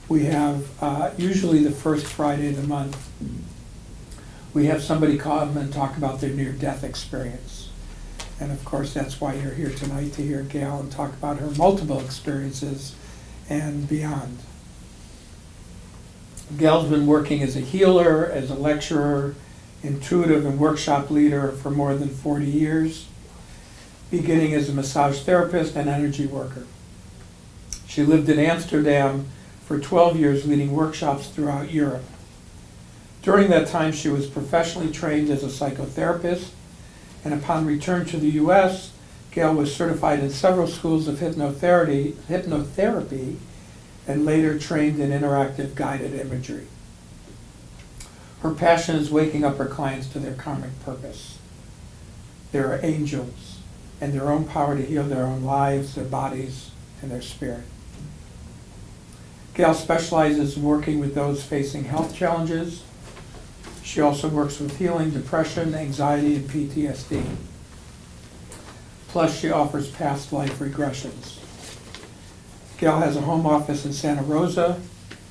we have, usually the first Friday of the month, we have somebody come and talk about their near-death experience. And of course, that's why you're here tonight, to hear Gail and talk about her multiple experiences and beyond. Gail's been working as a healer, as a lecturer, intuitive and workshop leader for more than 40 years, beginning as a massage therapist and energy worker. She lived in Amsterdam for 12 years, leading workshops throughout Europe. During that time, she was professionally trained as a psychotherapist, and upon return to the U.S., Gail was certified in several schools of hypnotherapy, and later trained in interactive guided imagery. Her passion is waking up her clients to their karmic purpose. They are angels, and their own power to heal their own lives, their bodies, and their spirit. Gail specializes in working with those facing health challenges. She also works with healing depression, anxiety, and PTSD. Plus, she offers past life regressions. Gail has a home office in Santa Rosa.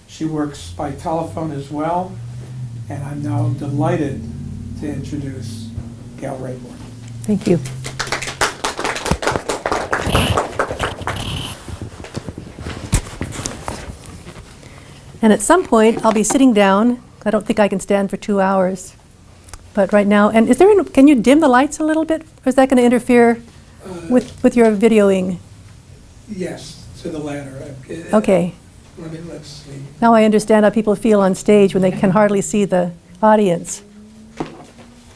She works by telephone as well. And I'm now delighted to introduce Gail Raborn. Thank you. And at some point, I'll be sitting down. I don't think I can stand for 2 hours. But right now, and is there, can you dim the lights a little bit? Or is that going to interfere with your videoing? Yes, to the latter. Okay. Let's see. Now I understand how people feel on stage when they can hardly see the audience. Is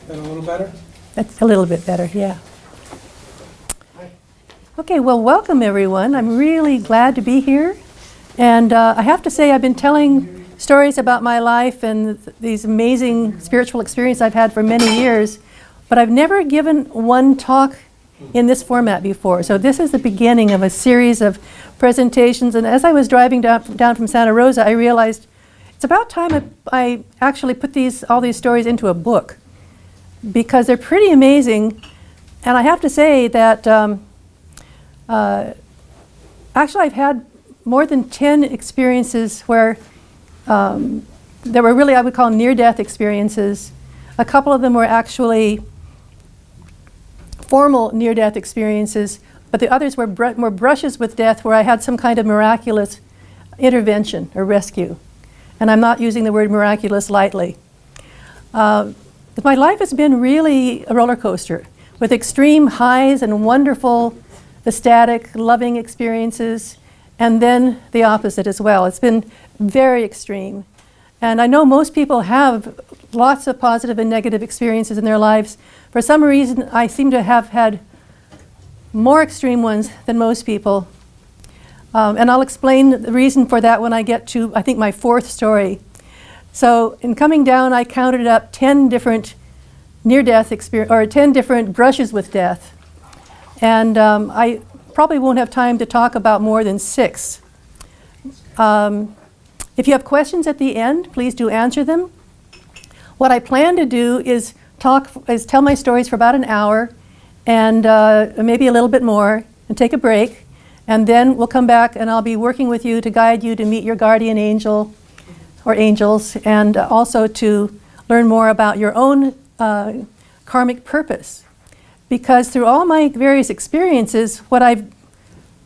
that a little better? That's a little bit better, yeah. Okay, well, welcome everyone. I'm really glad to be here. And I have to say, I've been telling stories about my life and these amazing spiritual experiences I've had for many years, but I've never given one talk in this format before. So this is the beginning of a series of presentations. And as I was driving down from Santa Rosa, I realized it's about time I actually put all these stories into a book, because they're pretty amazing. And I have to say that actually I've had more than 10 experiences where there were really, I would call, near-death experiences. A couple of them were actually formal near-death experiences, but the others were more brushes with death, where I had some kind of miraculous intervention or rescue. And I'm not using the word miraculous lightly. My life has been really a roller coaster, with extreme highs and wonderful, ecstatic, loving experiences, and then the opposite as well. It's been very extreme. And I know most people have lots of positive and negative experiences in their lives. For some reason, I seem to have had more extreme ones than most people. And I'll explain the reason for that when I get to, I think, my fourth story. So in coming down, I counted up 10 different near-death experiences, or 10 different brushes with death. And I probably won't have time to talk about more than 6. If you have questions at the end, please do answer them. What I plan to do is tell my stories for about an hour, and maybe a little bit more, and take a break. And then we'll come back and I'll be working with you to guide you to meet your guardian angel or angels, and also to learn more about your own karmic purpose. Because through all my various experiences,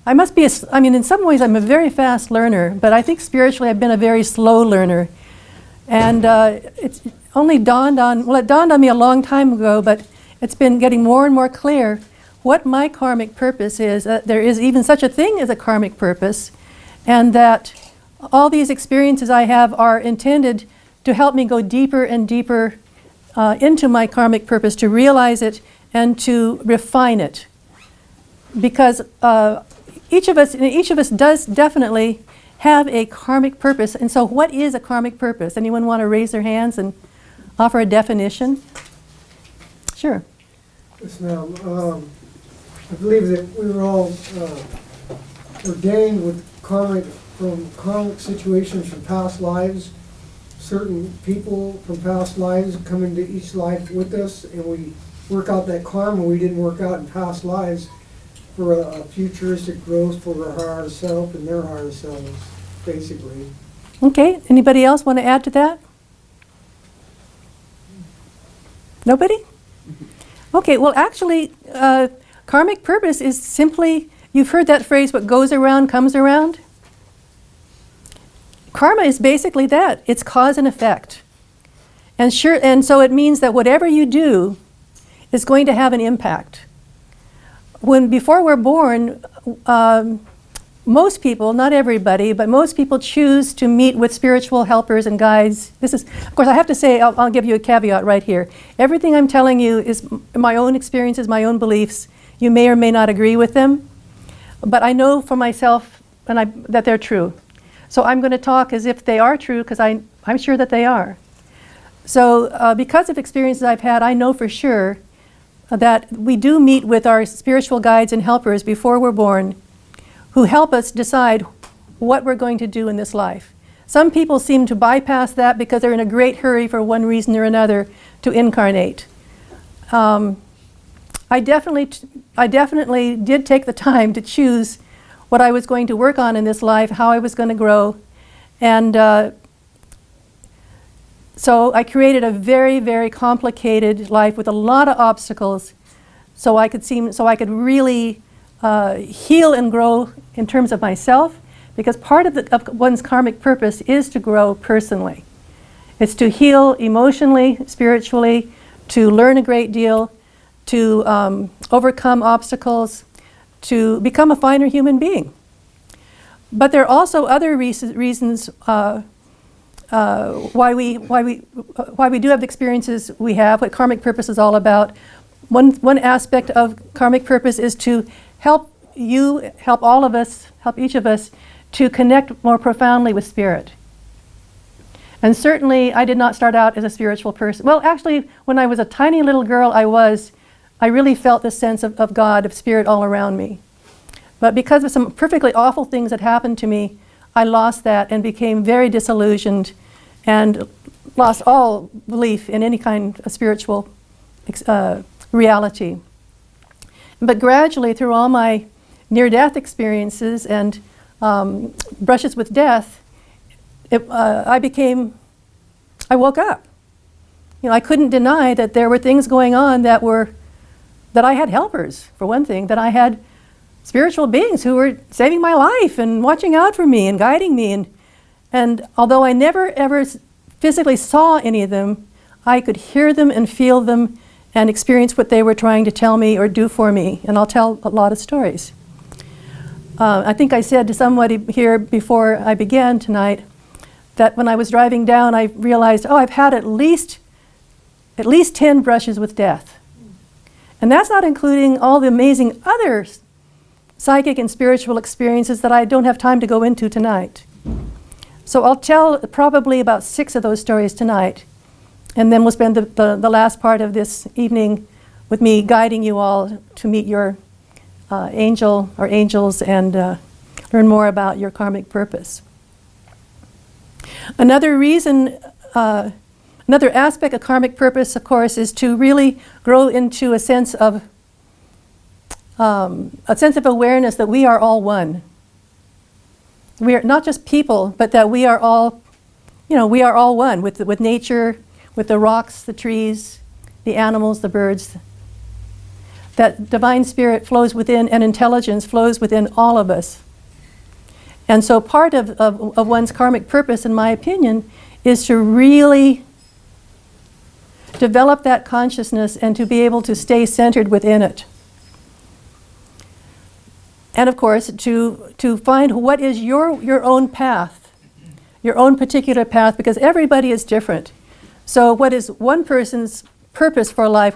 I must be, in some ways I'm a very fast learner, but I think spiritually I've been a very slow learner. And it's only it dawned on me a long time ago, but it's been getting more and more clear what my karmic purpose is. There is even such a thing as a karmic purpose, and that all these experiences I have are intended to help me go deeper and deeper into my karmic purpose, to realize it and to refine it. Because each of us does definitely have a karmic purpose. And so what is a karmic purpose? Anyone want to raise their hands and offer a definition? Sure. Yes, ma'am. I believe that we were all ordained with karmic situations from past lives. Certain people from past lives come into each life with us, and we work out that karma we didn't work out in past lives for a futuristic growth for our higher self and their higher selves, basically. Okay, anybody else want to add to that? Nobody? Okay, well actually, karmic purpose is simply, you've heard that phrase, what goes around comes around? Karma is basically that, it's cause and effect. And so it means that whatever you do is going to have an impact. Before we're born, most people, not everybody, but most people choose to meet with spiritual helpers and guides. This is, of course, I have to say, I'll give you a caveat right here. Everything I'm telling you is my own experiences, my own beliefs. You may or may not agree with them, but I know for myself that they're true. So I'm going to talk as if they are true because I'm sure that they are. So because of experiences I've had, I know for sure that we do meet with our spiritual guides and helpers before we're born, who help us decide what we're going to do in this life. Some people seem to bypass that because they're in a great hurry for one reason or another to incarnate. I definitely did take the time to choose what I was going to work on in this life, how I was going to grow, and so I created a very, very complicated life with a lot of obstacles, so I could really heal and grow in terms of myself, because part of one's karmic purpose is to grow personally. It's to heal emotionally, spiritually, to learn a great deal, to overcome obstacles, to become a finer human being. But there are also other reasons why we do have the experiences we have, what karmic purpose is all about. One aspect of karmic purpose is to help all of us, help each of us to connect more profoundly with spirit. And certainly I did not start out as a spiritual person. Well, actually, when I was a tiny little girl, I really felt the sense of God, of spirit all around me. But because of some perfectly awful things that happened to me, I lost that and became very disillusioned and lost all belief in any kind of spiritual reality. But gradually, through all my near-death experiences and brushes with death, I woke up. You know, I couldn't deny that there were things going on that I had helpers, for one thing, that I had spiritual beings who were saving my life and watching out for me and guiding me. And although I never ever physically saw any of them, I could hear them and feel them and experience what they were trying to tell me or do for me. And I'll tell a lot of stories. I think I said to somebody here before I began tonight that when I was driving down, I realized, I've had at least 10 brushes with death. And that's not including all the amazing other psychic and spiritual experiences that I don't have time to go into tonight. So I'll tell probably about 6 of those stories tonight, and then we'll spend the last part of this evening with me guiding you all to meet your angel or angels and learn more about your karmic purpose. Another reason, another aspect of karmic purpose, of course, is to really grow into a sense of awareness that we are all one. We are not just people, but that we are all, we are all one with nature, with the rocks, the trees, the animals, the birds. That divine spirit flows within, and intelligence flows within all of us. And so part of one's karmic purpose, in my opinion, is to really develop that consciousness and to be able to stay centered within it. And of course, to find what is your own path, your own particular path, because everybody is different. So what is one person's purpose for life,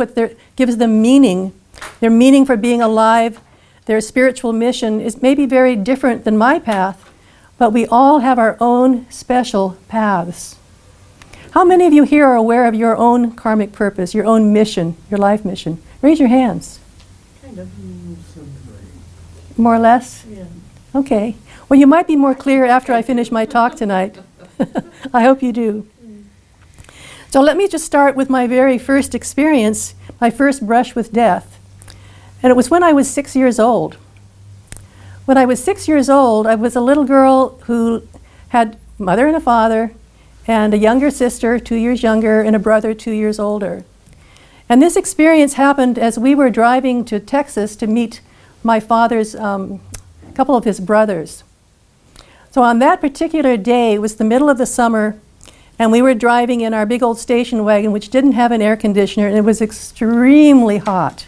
gives them meaning, their meaning for being alive, their spiritual mission is maybe very different than my path, but we all have our own special paths. How many of you here are aware of your own karmic purpose, your own mission, your life mission? Raise your hands. Kind of. More or less? Yeah. Okay. Well, you might be more clear after I finish my talk tonight. I hope you do. So let me just start with my very first experience, my first brush with death. And it was when I was 6 years old. When I was 6 years old, I was a little girl who had mother and a father, and a younger sister, 2 years younger, and a brother 2 years older. And this experience happened as we were driving to Texas to meet my father's, couple of his brothers. So on that particular day, it was the middle of the summer, and we were driving in our big old station wagon, which didn't have an air conditioner, and it was extremely hot.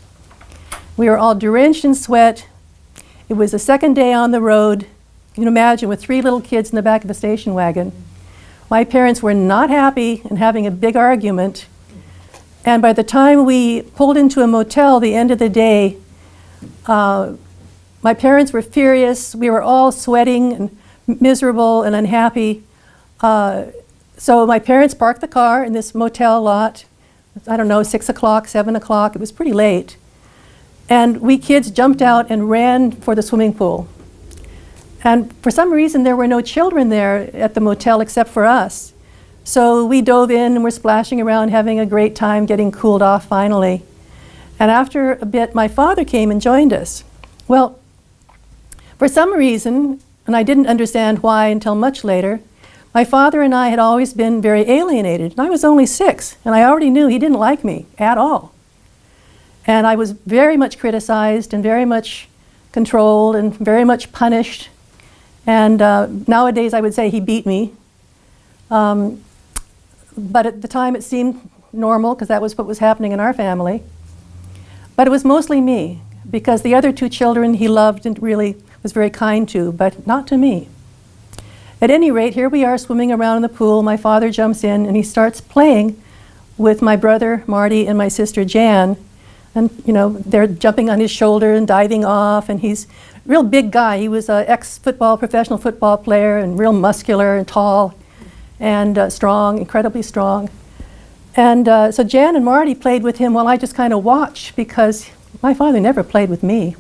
We were all drenched in sweat. It was the second day on the road. You can imagine, with 3 little kids in the back of the station wagon. My parents were not happy and having a big argument. And by the time we pulled into a motel the end of the day, my parents were furious. We were all sweating and miserable and unhappy. So my parents parked the car in this motel lot. I don't know, 6 o'clock, 7 o'clock. It was pretty late. And we kids jumped out and ran for the swimming pool. And for some reason, there were no children there at the motel except for us. So we dove in and were splashing around, having a great time, getting cooled off finally. And after a bit, my father came and joined us. Well, for some reason, and I didn't understand why until much later, my father and I had always been very alienated. And I was only 6, and I already knew he didn't like me at all. And I was very much criticized and very much controlled and very much punished. And nowadays I would say he beat me. But at the time it seemed normal because that was what was happening in our family. But it was mostly me, because the other 2 children he loved and really was very kind to, but not to me. At any rate, here we are swimming around in the pool. My father jumps in and he starts playing with my brother Marty and my sister Jan. And you know, they're jumping on his shoulder and diving off, and he's a real big guy. He was an professional football player, and real muscular and tall and strong, incredibly strong. And so Jan and Marty played with him while I just kind of watched, because my father never played with me.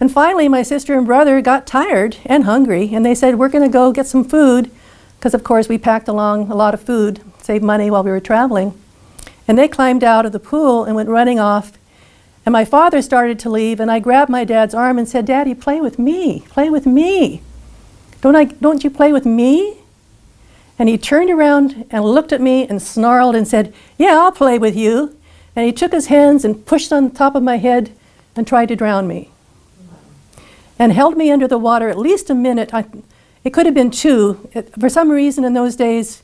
And finally, my sister and brother got tired and hungry, and they said, we're going to go get some food, because of course we packed along a lot of food, save money while we were traveling. And they climbed out of the pool and went running off. And my father started to leave, and I grabbed my dad's arm and said, Daddy, play with me, play with me. Don't you play with me? And he turned around and looked at me and snarled and said, yeah, I'll play with you. And he took his hands and pushed on the top of my head and tried to drown me. And held me under the water at least a minute. It could have been 2. For some reason in those days,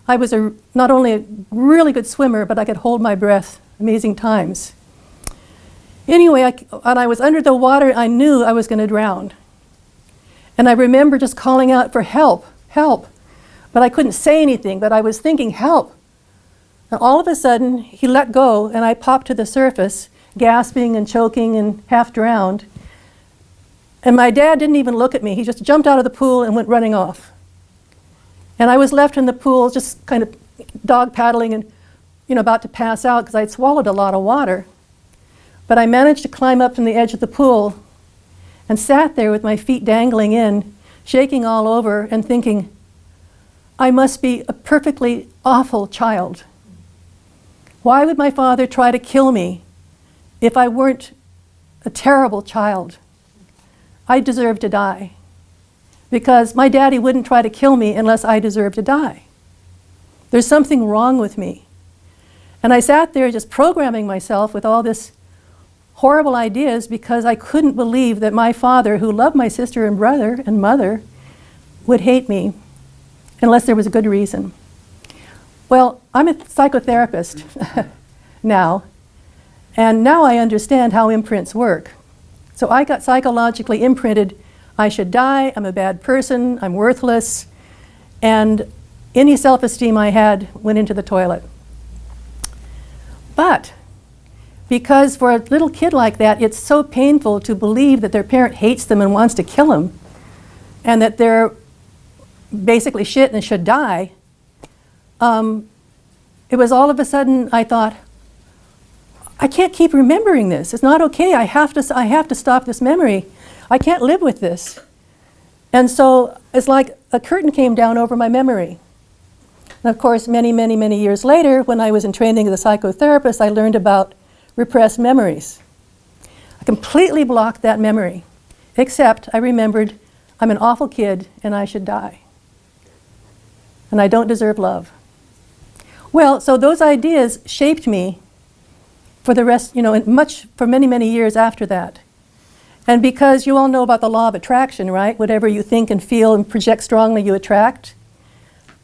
I was not only a really good swimmer, but I could hold my breath amazing times. Anyway, when I was under the water, I knew I was going to drown. And I remember just calling out for help, help. But I couldn't say anything, but I was thinking, help. And all of a sudden, he let go, and I popped to the surface, gasping and choking and half drowned. And my dad didn't even look at me. He just jumped out of the pool and went running off. And I was left in the pool just kind of dog paddling and, about to pass out because I'd swallowed a lot of water. But I managed to climb up from the edge of the pool and sat there with my feet dangling in, shaking all over and thinking, I must be a perfectly awful child. Why would my father try to kill me if I weren't a terrible child? I deserve to die, because my daddy wouldn't try to kill me unless I deserved to die. There's something wrong with me. And I sat there just programming myself with all this horrible ideas because I couldn't believe that my father, who loved my sister and brother and mother, would hate me unless there was a good reason. Well, I'm a psychotherapist now, and now I understand how imprints work. So I got psychologically imprinted, I should die, I'm a bad person, I'm worthless, and any self-esteem I had went into the toilet. But because for a little kid like that, it's so painful to believe that their parent hates them and wants to kill them, and that they're basically shit and should die, it was all of a sudden I thought, I can't keep remembering this. It's not okay. I have to stop this memory. I can't live with this. And so it's like a curtain came down over my memory. And of course, many, many, many years later, when I was in training as a psychotherapist, I learned about repressed memories. I completely blocked that memory, except I remembered I'm an awful kid and I should die. and I don't deserve love. Well, so those ideas shaped me for the rest, for many, many years after that. And because you all know about the law of attraction, right? Whatever you think and feel and project strongly, you attract.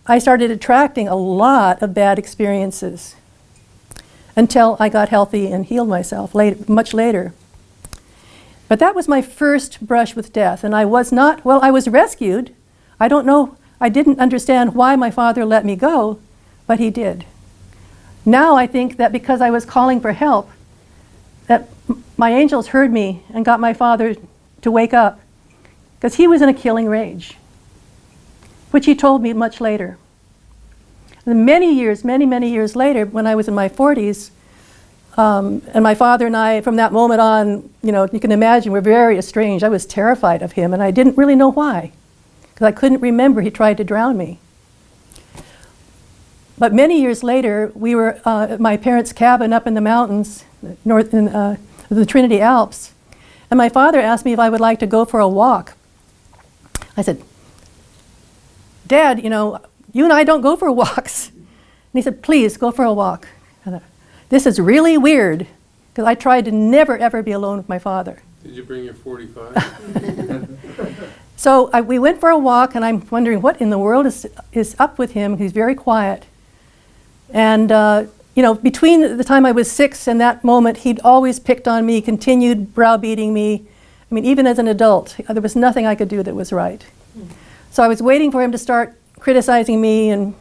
I started attracting a lot of bad experiences until I got healthy and healed myself much later. But that was my first brush with death, and I was rescued. I didn't understand why my father let me go, but he did. Now I think that because I was calling for help, that my angels heard me and got my father to wake up, because he was in a killing rage, which he told me much later. And many, many years later, when I was in my 40s, and my father and I, from that moment on, you can imagine, we're very estranged. I was terrified of him, and I didn't really know why, because I couldn't remember he tried to drown me. But many years later, we were at my parents' cabin up in the mountains, north in the Trinity Alps, and my father asked me if I would like to go for a walk. I said, Dad, you and I don't go for walks. And he said, please, go for a walk. I thought, this is really weird, because I tried to never, ever be alone with my father. Did you bring your 45? So we went for a walk, and I'm wondering what in the world is up with him. He's very quiet. And, between the time I was 6 and that moment, he'd always picked on me, continued browbeating me. I mean, even as an adult, there was nothing I could do that was right. So I was waiting for him to start criticizing me and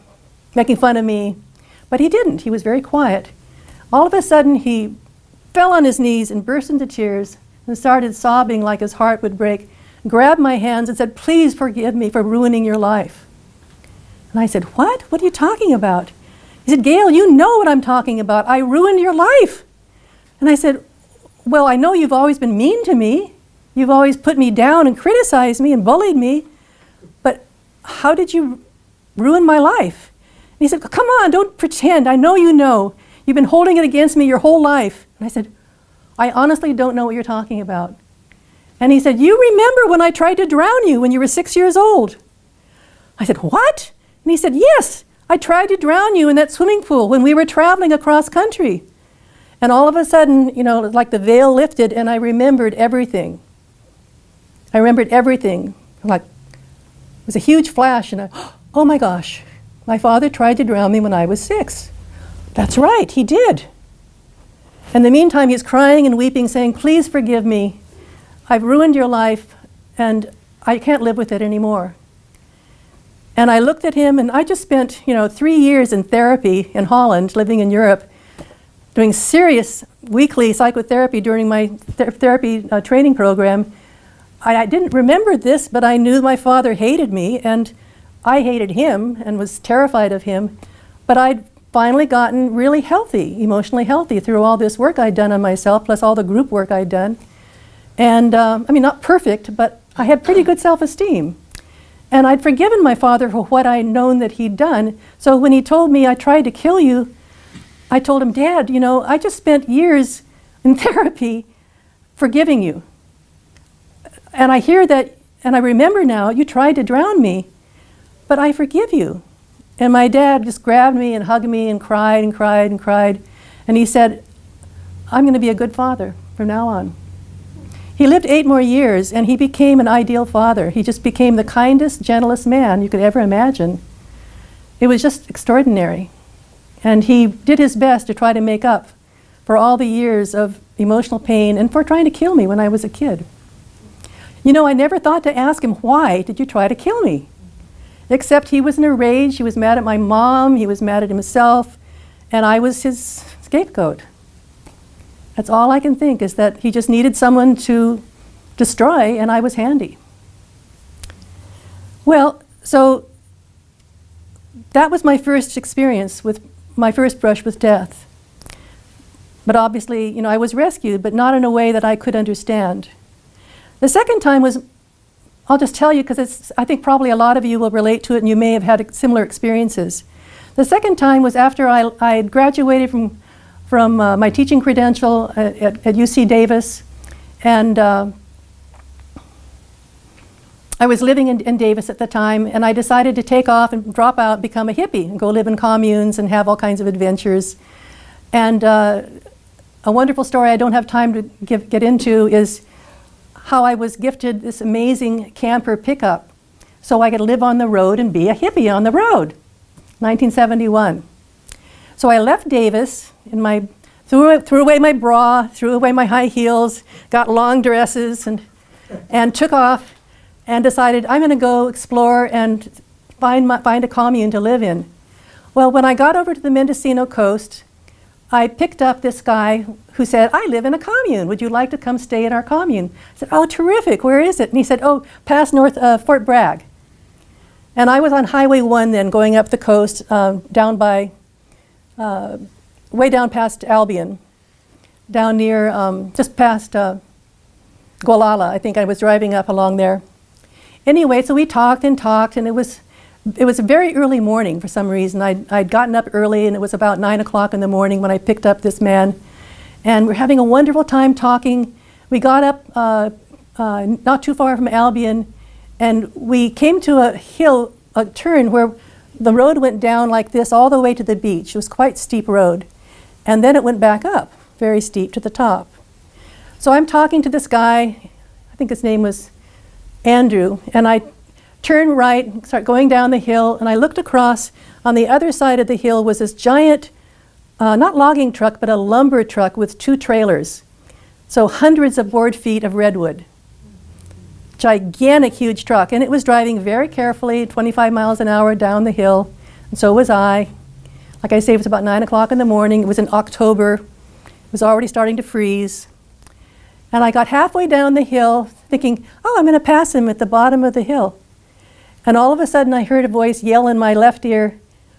making fun of me, but he didn't. He was very quiet. All of a sudden, he fell on his knees and burst into tears and started sobbing like his heart would break, grabbed my hands and said, please forgive me for ruining your life. And I said, what? What are you talking about? He said, Gail, you know what I'm talking about. I ruined your life. And I said, well, I know you've always been mean to me. You've always put me down and criticized me and bullied me. But how did you ruin my life? And he said, come on, don't pretend. I know you know. You've been holding it against me your whole life. And I said, I honestly don't know what you're talking about. And he said, you remember when I tried to drown you when you were 6 years old? I said, what? And he said, yes, I tried to drown you in that swimming pool when we were traveling across country. And all of a sudden, like the veil lifted, and I remembered everything. I remembered everything. Like, it was a huge flash, and oh my gosh, my father tried to drown me when I was 6. That's right, he did. In the meantime, he's crying and weeping, saying, please forgive me. I've ruined your life, and I can't live with it anymore. And I looked at him, and I just spent, 3 years in therapy in Holland, living in Europe, doing serious weekly psychotherapy during my therapy training program. I didn't remember this, but I knew my father hated me, and I hated him and was terrified of him. But I'd finally gotten really healthy, emotionally healthy, through all this work I'd done on myself, plus all the group work I'd done. And, not perfect, but I had pretty good self-esteem. And I'd forgiven my father for what I'd known that he'd done. So when he told me I tried to kill you, I told him, Dad, I just spent years in therapy forgiving you. And I hear that, and I remember now, you tried to drown me, but I forgive you. And my dad just grabbed me and hugged me and cried and cried and cried. And he said, I'm going to be a good father from now on. He lived 8 more years, and he became an ideal father. He just became the kindest, gentlest man you could ever imagine. It was just extraordinary. And he did his best to try to make up for all the years of emotional pain and for trying to kill me when I was a kid. I never thought to ask him, why did you try to kill me? Except he was in a rage, he was mad at my mom, he was mad at himself, and I was his scapegoat. That's all I can think, is that he just needed someone to destroy, and I was handy. Well, so that was my first experience with my first brush with death. But obviously, I was rescued, but not in a way that I could understand. The second time was, I'll just tell you, because I think probably a lot of you will relate to it, and you may have had similar experiences. The second time was after I had graduated from my teaching credential at UC Davis, and I was living in Davis at the time, and I decided to take off and drop out, become a hippie, and go live in communes and have all kinds of adventures. And a wonderful story I don't have time to get into is how I was gifted this amazing camper pickup so I could live on the road and be a hippie on the road, 1971. So I left Davis, threw away my bra, threw away my high heels, got long dresses, and took off and decided I'm going to go explore and find a commune to live in. Well, when I got over to the Mendocino coast, I picked up this guy who said, I live in a commune. Would you like to come stay in our commune? I said, oh, terrific. Where is it? And he said, oh, past north Fort Bragg. And I was on Highway 1 then, going up the coast, down by, way down past Albion, down near, just past Gualala. I think I was driving up along there. Anyway, so we talked, and it was a very early morning for some reason. I'd gotten up early, and it was about 9 o'clock in the morning when I picked up this man. And we're having a wonderful time talking. We got up not too far from Albion, and we came to a hill, a turn where the road went down like this all the way to the beach. It was quite a steep road. And then it went back up, very steep to the top. So I'm talking to this guy, I think his name was Andrew, and I turned right, start going down the hill, and I looked across. On the other side of the hill was this giant, not logging truck, but a lumber truck with 2 trailers. So hundreds of board feet of redwood. Gigantic, huge truck. And it was driving very carefully, 25 miles an hour down the hill, and so was I. Like I say, it was about 9 o'clock in the morning. It was in October. It was already starting to freeze. And I got halfway down the hill thinking, oh, I'm going to pass him at the bottom of the hill. And all of a sudden I heard a voice yell in my left ear,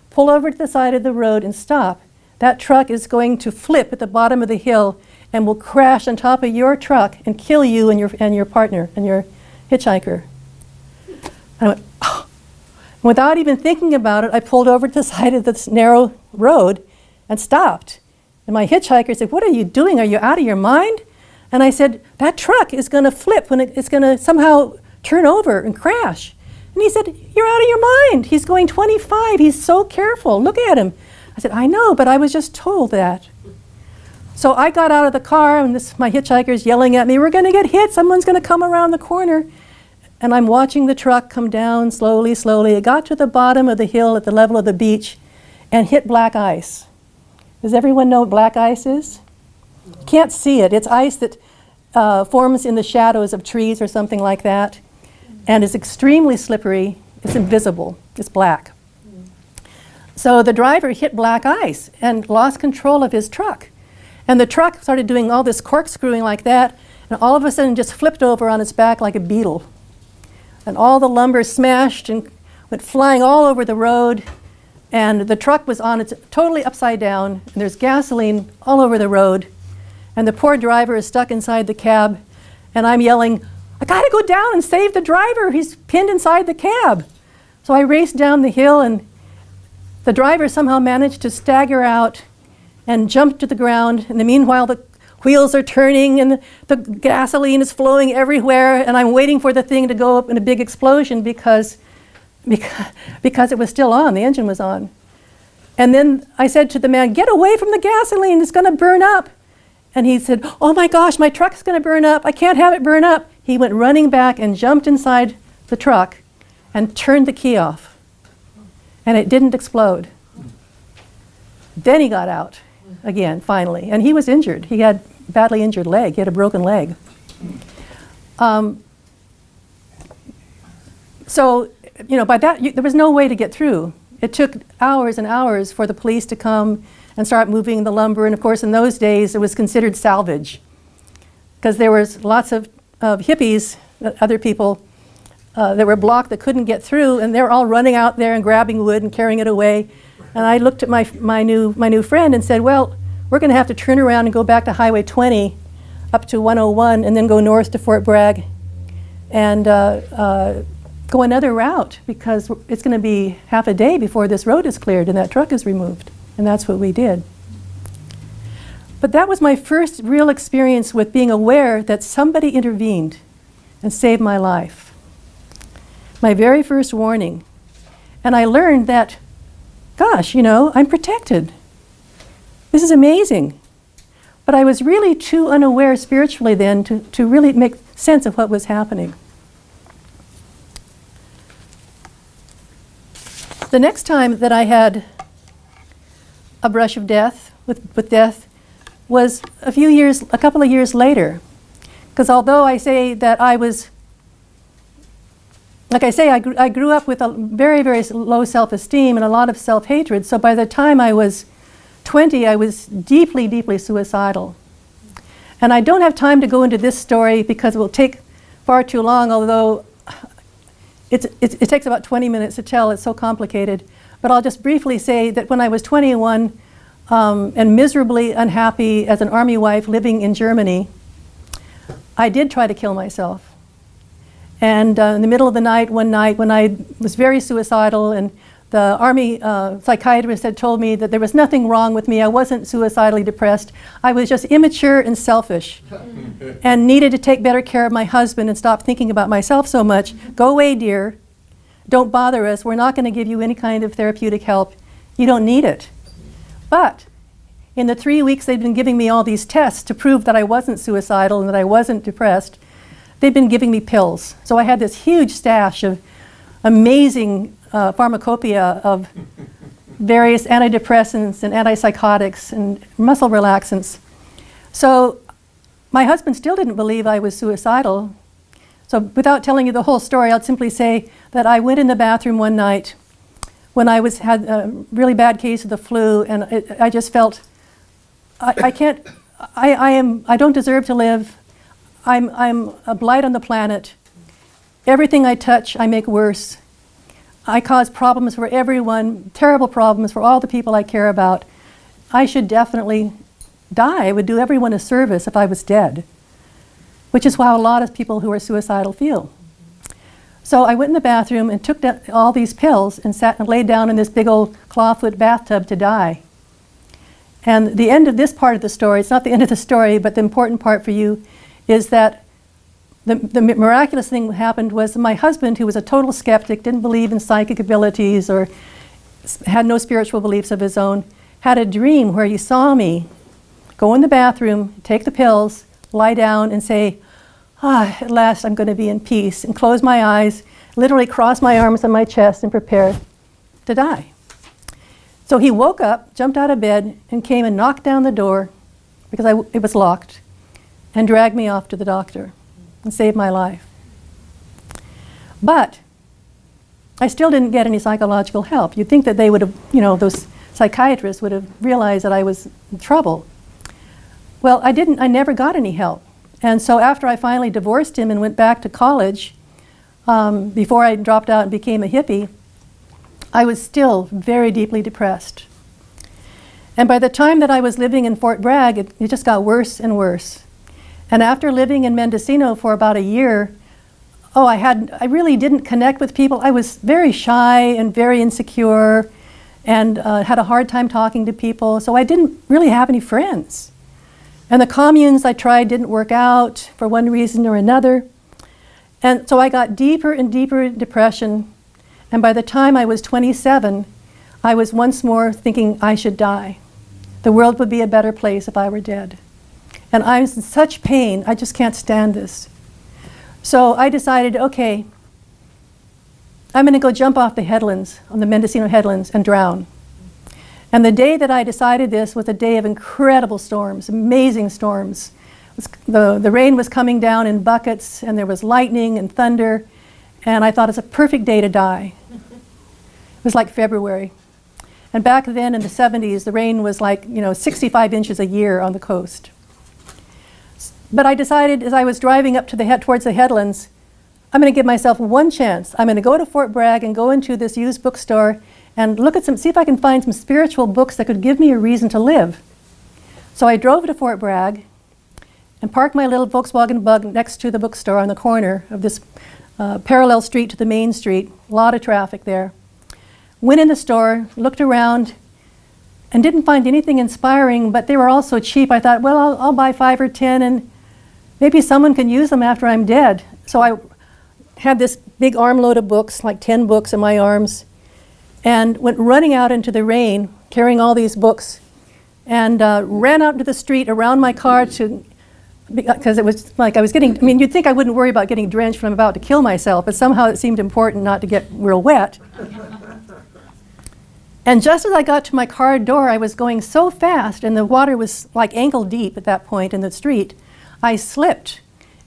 pull over to the side of the road and stop. That truck is going to flip at the bottom of the hill and will crash on top of your truck and kill you and your partner and your hitchhiker. And I went, oh. Without even thinking about it, I pulled over to the side of this narrow road and stopped. And my hitchhiker said, what are you doing? Are you out of your mind? And I said, that truck is going to flip when it's going to somehow turn over and crash. And he said, you're out of your mind. He's going 25. He's so careful. Look at him. I said, I know, but I was just told that. So I got out of the car, and my hitchhiker's yelling at me, we're going to get hit. Someone's going to come around the corner. And I'm watching the truck come down slowly, slowly. It got to the bottom of the hill at the level of the beach and hit black ice. Does everyone know what black ice is? Can't see it. It's ice that forms in the shadows of trees or something like that, and is extremely slippery. It's invisible. It's black. So the driver hit black ice and lost control of his truck. And the truck started doing all this corkscrewing like that, and all of a sudden just flipped over on its back like a beetle. And all the lumber smashed and went flying all over the road, and the truck was on its totally upside down, and there's gasoline all over the road. And the poor driver is stuck inside the cab, and I'm yelling, I gotta go down and save the driver. He's pinned inside the cab. So I raced down the hill, and the driver somehow managed to stagger out and jump to the ground. And meanwhile, the wheels are turning, and the gasoline is flowing everywhere, and I'm waiting for the thing to go up in a big explosion because it was still on, the engine was on. And then I said to the man, get away from the gasoline, it's gonna burn up. And he said, oh my gosh, my truck's gonna burn up. I can't have it burn up. He went running back and jumped inside the truck and turned the key off. And it didn't explode. Then he got out again, finally. And he was injured. He had a badly injured leg. He had a broken leg. So, by that, there was no way to get through. It took hours and hours for the police to come and start moving the lumber. And of course, in those days, it was considered salvage, because there was lots of hippies, other people that were blocked that couldn't get through, and they were all running out there and grabbing wood and carrying it away. And I looked at my new friend and said, well, we're going to have to turn around and go back to Highway 20 up to 101 and then go north to Fort Bragg and go another route, because it's going to be half a day before this road is cleared and that truck is removed. And that's what we did. But that was my first real experience with being aware that somebody intervened and saved my life. my very first warning. And I learned that, gosh, I'm protected. This is amazing. But I was really too unaware spiritually then to really make sense of what was happening. The next time that I had a brush of death, with death, was a couple of years later. Because although I say that I was, like I say, I grew up with a very, very low self-esteem and a lot of self-hatred. So by the time I was 20, I was deeply, deeply suicidal. And I don't have time to go into this story because it will take far too long, although it takes about 20 minutes to tell. It's so complicated. But I'll just briefly say that when I was 21 and miserably unhappy as an army wife living in Germany, I did try to kill myself. And in the middle of the night, one night when I was very suicidal, and the army psychiatrist had told me that there was nothing wrong with me, I wasn't suicidally depressed, I was just immature and selfish and needed to take better care of my husband and stop thinking about myself so much. Go away, dear. Don't bother us. We're not going to give you any kind of therapeutic help. You don't need it. But in the 3 weeks they'd been giving me all these tests to prove that I wasn't suicidal and that I wasn't depressed, they'd been giving me pills. So I had this huge stash of amazing pharmacopoeia of various antidepressants and antipsychotics and muscle relaxants. So my husband still didn't believe I was suicidal. So without telling you the whole story, I'll simply say that I went in the bathroom one night when I had a really bad case of the flu, and I just felt, I don't deserve to live. I'm a blight on the planet. Everything I touch, I make worse. I cause problems for everyone, terrible problems for all the people I care about. I should definitely die. I would do everyone a service if I was dead, which is how a lot of people who are suicidal feel. So I went in the bathroom and took all these pills and sat and laid down in this big old clawfoot bathtub to die. And the end of this part of the story, it's not the end of the story, but the important part for you is that the miraculous thing that happened was my husband, who was a total skeptic, didn't believe in psychic abilities or had no spiritual beliefs of his own, had a dream where he saw me go in the bathroom, take the pills, lie down and say, at last I'm going to be in peace, and close my eyes, literally cross my arms on my chest and prepare to die. So he woke up, jumped out of bed, and came and knocked down the door, because it was locked, and dragged me off to the doctor and saved my life. But I still didn't get any psychological help. You'd think that they would have, those psychiatrists would have realized that I was in trouble. Well, I never got any help. And so after I finally divorced him and went back to college, before I dropped out and became a hippie, I was still very deeply depressed. And by the time that I was living in Fort Bragg, it just got worse and worse. And after living in Mendocino for about a year, I really didn't connect with people. I was very shy and very insecure and had a hard time talking to people, so I didn't really have any friends. And the communes I tried didn't work out for one reason or another. And so I got deeper and deeper in depression. And by the time I was 27, I was once more thinking I should die. The world would be a better place if I were dead. And I was in such pain, I just can't stand this. So I decided, okay, I'm going to go jump off the headlands, on the Mendocino headlands, and drown. And the day that I decided this was a day of incredible storms, amazing storms. The rain was coming down in buckets, and there was lightning and thunder, and I thought it's a perfect day to die. It was like February. And back then in the 70s, the rain was like, 65 inches a year on the coast. But I decided as I was driving up to towards the headlands, I'm going to give myself one chance. I'm going to go to Fort Bragg and go into this used bookstore and see if I can find some spiritual books that could give me a reason to live. So I drove to Fort Bragg and parked my little Volkswagen Bug next to the bookstore on the corner of this parallel street to the main street. A lot of traffic there. Went in the store, looked around, and didn't find anything inspiring, but they were all so cheap. I thought, well, I'll buy 5 or 10 and maybe someone can use them after I'm dead. So I had this big armload of books, like 10 books in my arms, and went running out into the rain, carrying all these books, and ran out into the street around my car because it was like I was getting, I mean, you'd think I wouldn't worry about getting drenched when I'm about to kill myself, but somehow it seemed important not to get real wet. And just as I got to my car door, I was going so fast, and the water was like ankle deep at that point in the street, I slipped.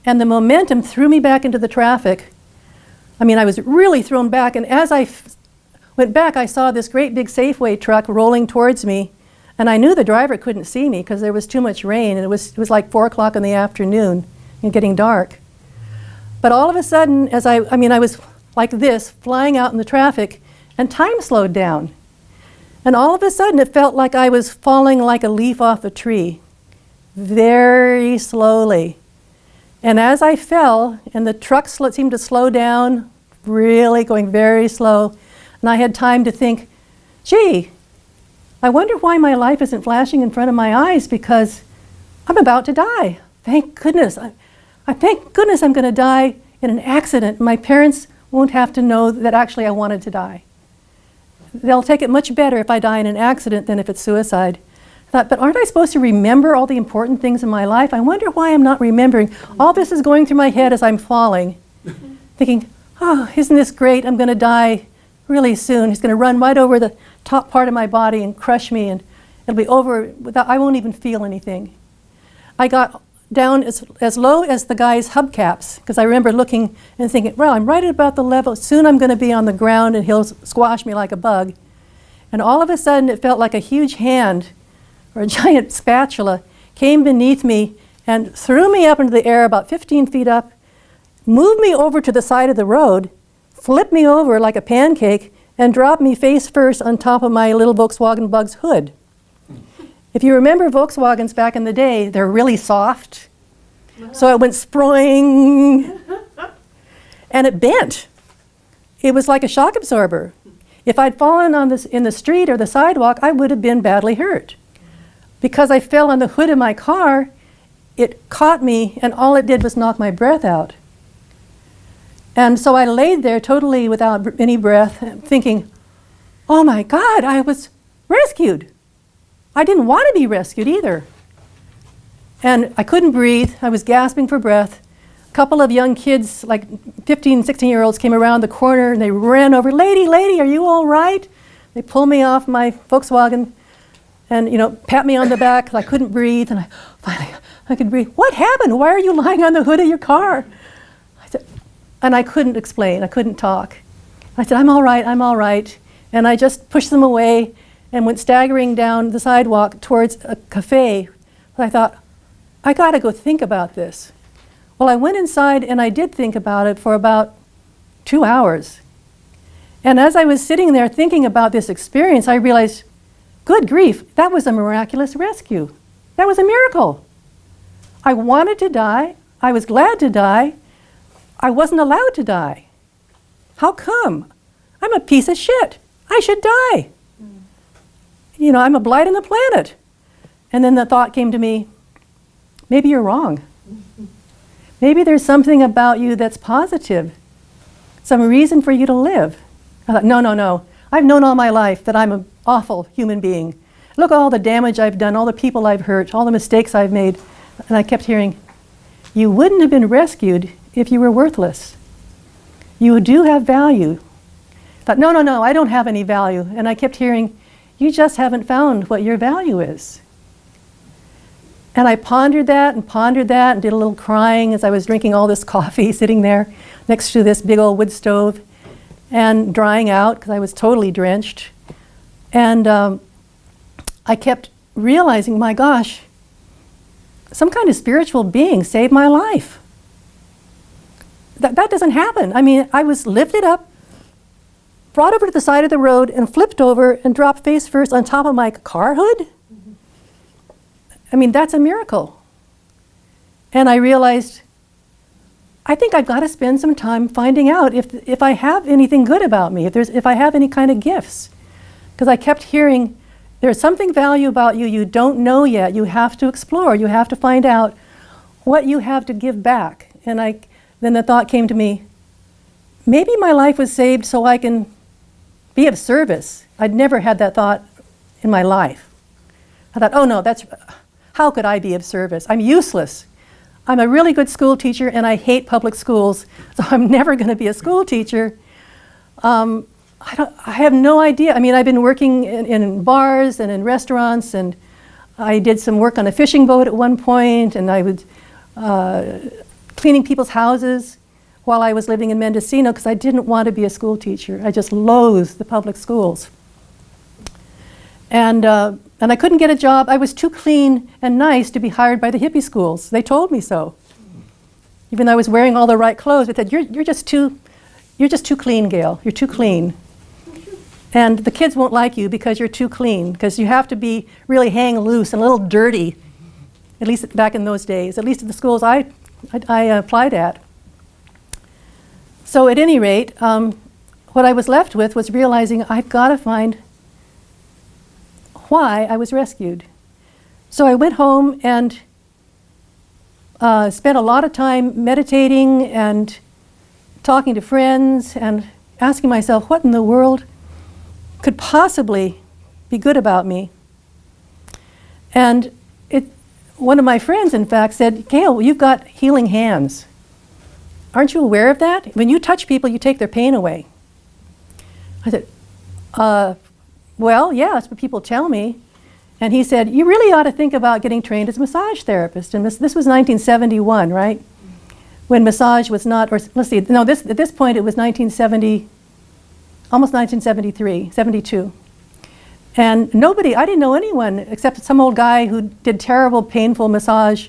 And the momentum threw me back into the traffic. I mean, I was really thrown back, and as I went back, I saw this great big Safeway truck rolling towards me, and I knew the driver couldn't see me because there was too much rain, and it was like 4 o'clock in the afternoon and getting dark. But all of a sudden, I was like this, flying out in the traffic, and time slowed down. And all of a sudden, it felt like I was falling like a leaf off a tree, very slowly. And as I fell, and the truck seemed to slow down, really going very slow, and I had time to think, gee, I wonder why my life isn't flashing in front of my eyes, because I'm about to die. Thank goodness. I thank goodness I'm going to die in an accident. My parents won't have to know that actually I wanted to die. They'll take it much better if I die in an accident than if it's suicide. I thought, but aren't I supposed to remember all the important things in my life? I wonder why I'm not remembering. All this is going through my head as I'm falling, thinking, oh, isn't this great? I'm going to die really soon. He's going to run right over the top part of my body and crush me, and it'll be over without, I won't even feel anything. I got down as low as the guy's hubcaps, because I remember looking and thinking, well, I'm right at about the level. Soon I'm going to be on the ground and he'll squash me like a bug. And all of a sudden it felt like a huge hand or a giant spatula came beneath me and threw me up into the air about 15 feet up, moved me over to the side of the road, flipped me over like a pancake, and dropped me face first on top of my little Volkswagen Bug's hood. If you remember Volkswagens back in the day, they're really soft. So it went sproing, and it bent. It was like a shock absorber. If I'd fallen in the street or the sidewalk, I would have been badly hurt. Because I fell on the hood of my car, it caught me, and all it did was knock my breath out. And so I laid there totally without any breath, thinking, oh my God, I was rescued. I didn't want to be rescued either. And I couldn't breathe. I was gasping for breath. A couple of young kids, like 15, 16-year-olds, came around the corner and they ran over, lady, are you all right? They pulled me off my Volkswagen and, pat me on the back. I couldn't breathe, and finally I could breathe. What happened? Why are you lying on the hood of your car? And I couldn't explain. I couldn't talk. I said, I'm all right. And I just pushed them away and went staggering down the sidewalk towards a cafe. I thought, I gotta go think about this. Well, I went inside and I did think about it for about 2 hours. And as I was sitting there thinking about this experience, I realized, good grief, that was a miraculous rescue. That was a miracle. I wanted to die. I was glad to die. I wasn't allowed to die. How come? I'm a piece of shit. I should die. I'm a blight on the planet. And then the thought came to me, maybe you're wrong. Maybe there's something about you that's positive, some reason for you to live. I thought, no. I've known all my life that I'm an awful human being. Look at all the damage I've done, all the people I've hurt, all the mistakes I've made. And I kept hearing, you wouldn't have been rescued if you were worthless. You do have value. I thought, no, I don't have any value. And I kept hearing, you just haven't found what your value is. And I pondered that and did a little crying as I was drinking all this coffee, sitting there next to this big old wood stove and drying out because I was totally drenched. And I kept realizing, my gosh, some kind of spiritual being saved my life. That doesn't happen. I mean, I was lifted up, brought over to the side of the road, and flipped over and dropped face first on top of my car hood. I mean, that's a miracle. And I realized, I think I've got to spend some time finding out if I have anything good about me, if I have any kind of gifts. Because I kept hearing, there's something valuable about you you don't know yet. You have to explore. You have to find out what you have to give back. And then the thought came to me, maybe my life was saved so I can be of service. I'd never had that thought in my life. I thought, oh no, how could I be of service? I'm useless. I'm a really good school teacher and I hate public schools, so I'm never going to be a school teacher. I have no idea. I mean, I've been working in bars and in restaurants, and I did some work on a fishing boat at one point, and I was cleaning people's houses while I was living in Mendocino because I didn't want to be a school teacher. I just loathed the public schools. And I couldn't get a job. I was too clean and nice to be hired by the hippie schools. They told me so. Even though I was wearing all the right clothes, they said, you're just too clean, Gail. You're too clean. And the kids won't like you because you're too clean, because you have to be really hang loose and a little dirty, at least back in those days, at least at the schools I applied at. So at any rate, what I was left with was realizing I've got to find why I was rescued. So I went home and spent a lot of time meditating and talking to friends and asking myself, what in the world could possibly be good about me? And one of my friends, in fact, said, Gail, you've got healing hands. Aren't you aware of that? When you touch people, you take their pain away. I said, well, yeah, that's what people tell me. And he said, you really ought to think about getting trained as a massage therapist. And this was 1971, right? When massage was not, or let's see, no, at this point it was 1970, almost 1973, 72. And I didn't know anyone except some old guy who did terrible, painful massage,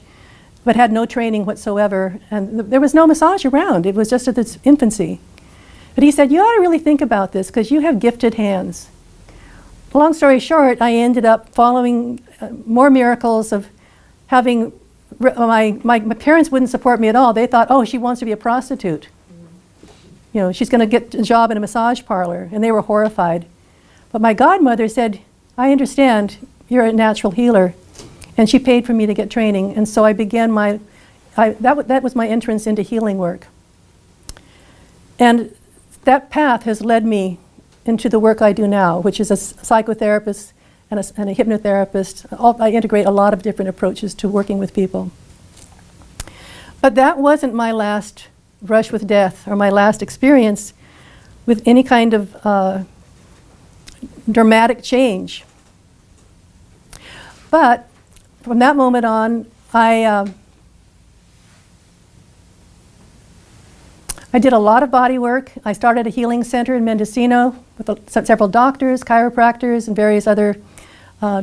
but had no training whatsoever. And there was no massage around. It was just at its infancy. But he said, you ought to really think about this because you have gifted hands. Long story short, I ended up following more miracles of having, my parents wouldn't support me at all. They thought, oh, she wants to be a prostitute. You know, she's going to get a job in a massage parlor. And they were horrified. But my godmother said, I understand, you're a natural healer. And she paid for me to get training. And so I began that was my entrance into healing work. And that path has led me into the work I do now, which is a psychotherapist and a hypnotherapist. I integrate a lot of different approaches to working with people. But that wasn't my last brush with death or my last experience with any kind of dramatic change. But from that moment on, I did a lot of body work. I started a healing center in Mendocino with several doctors, chiropractors, and various other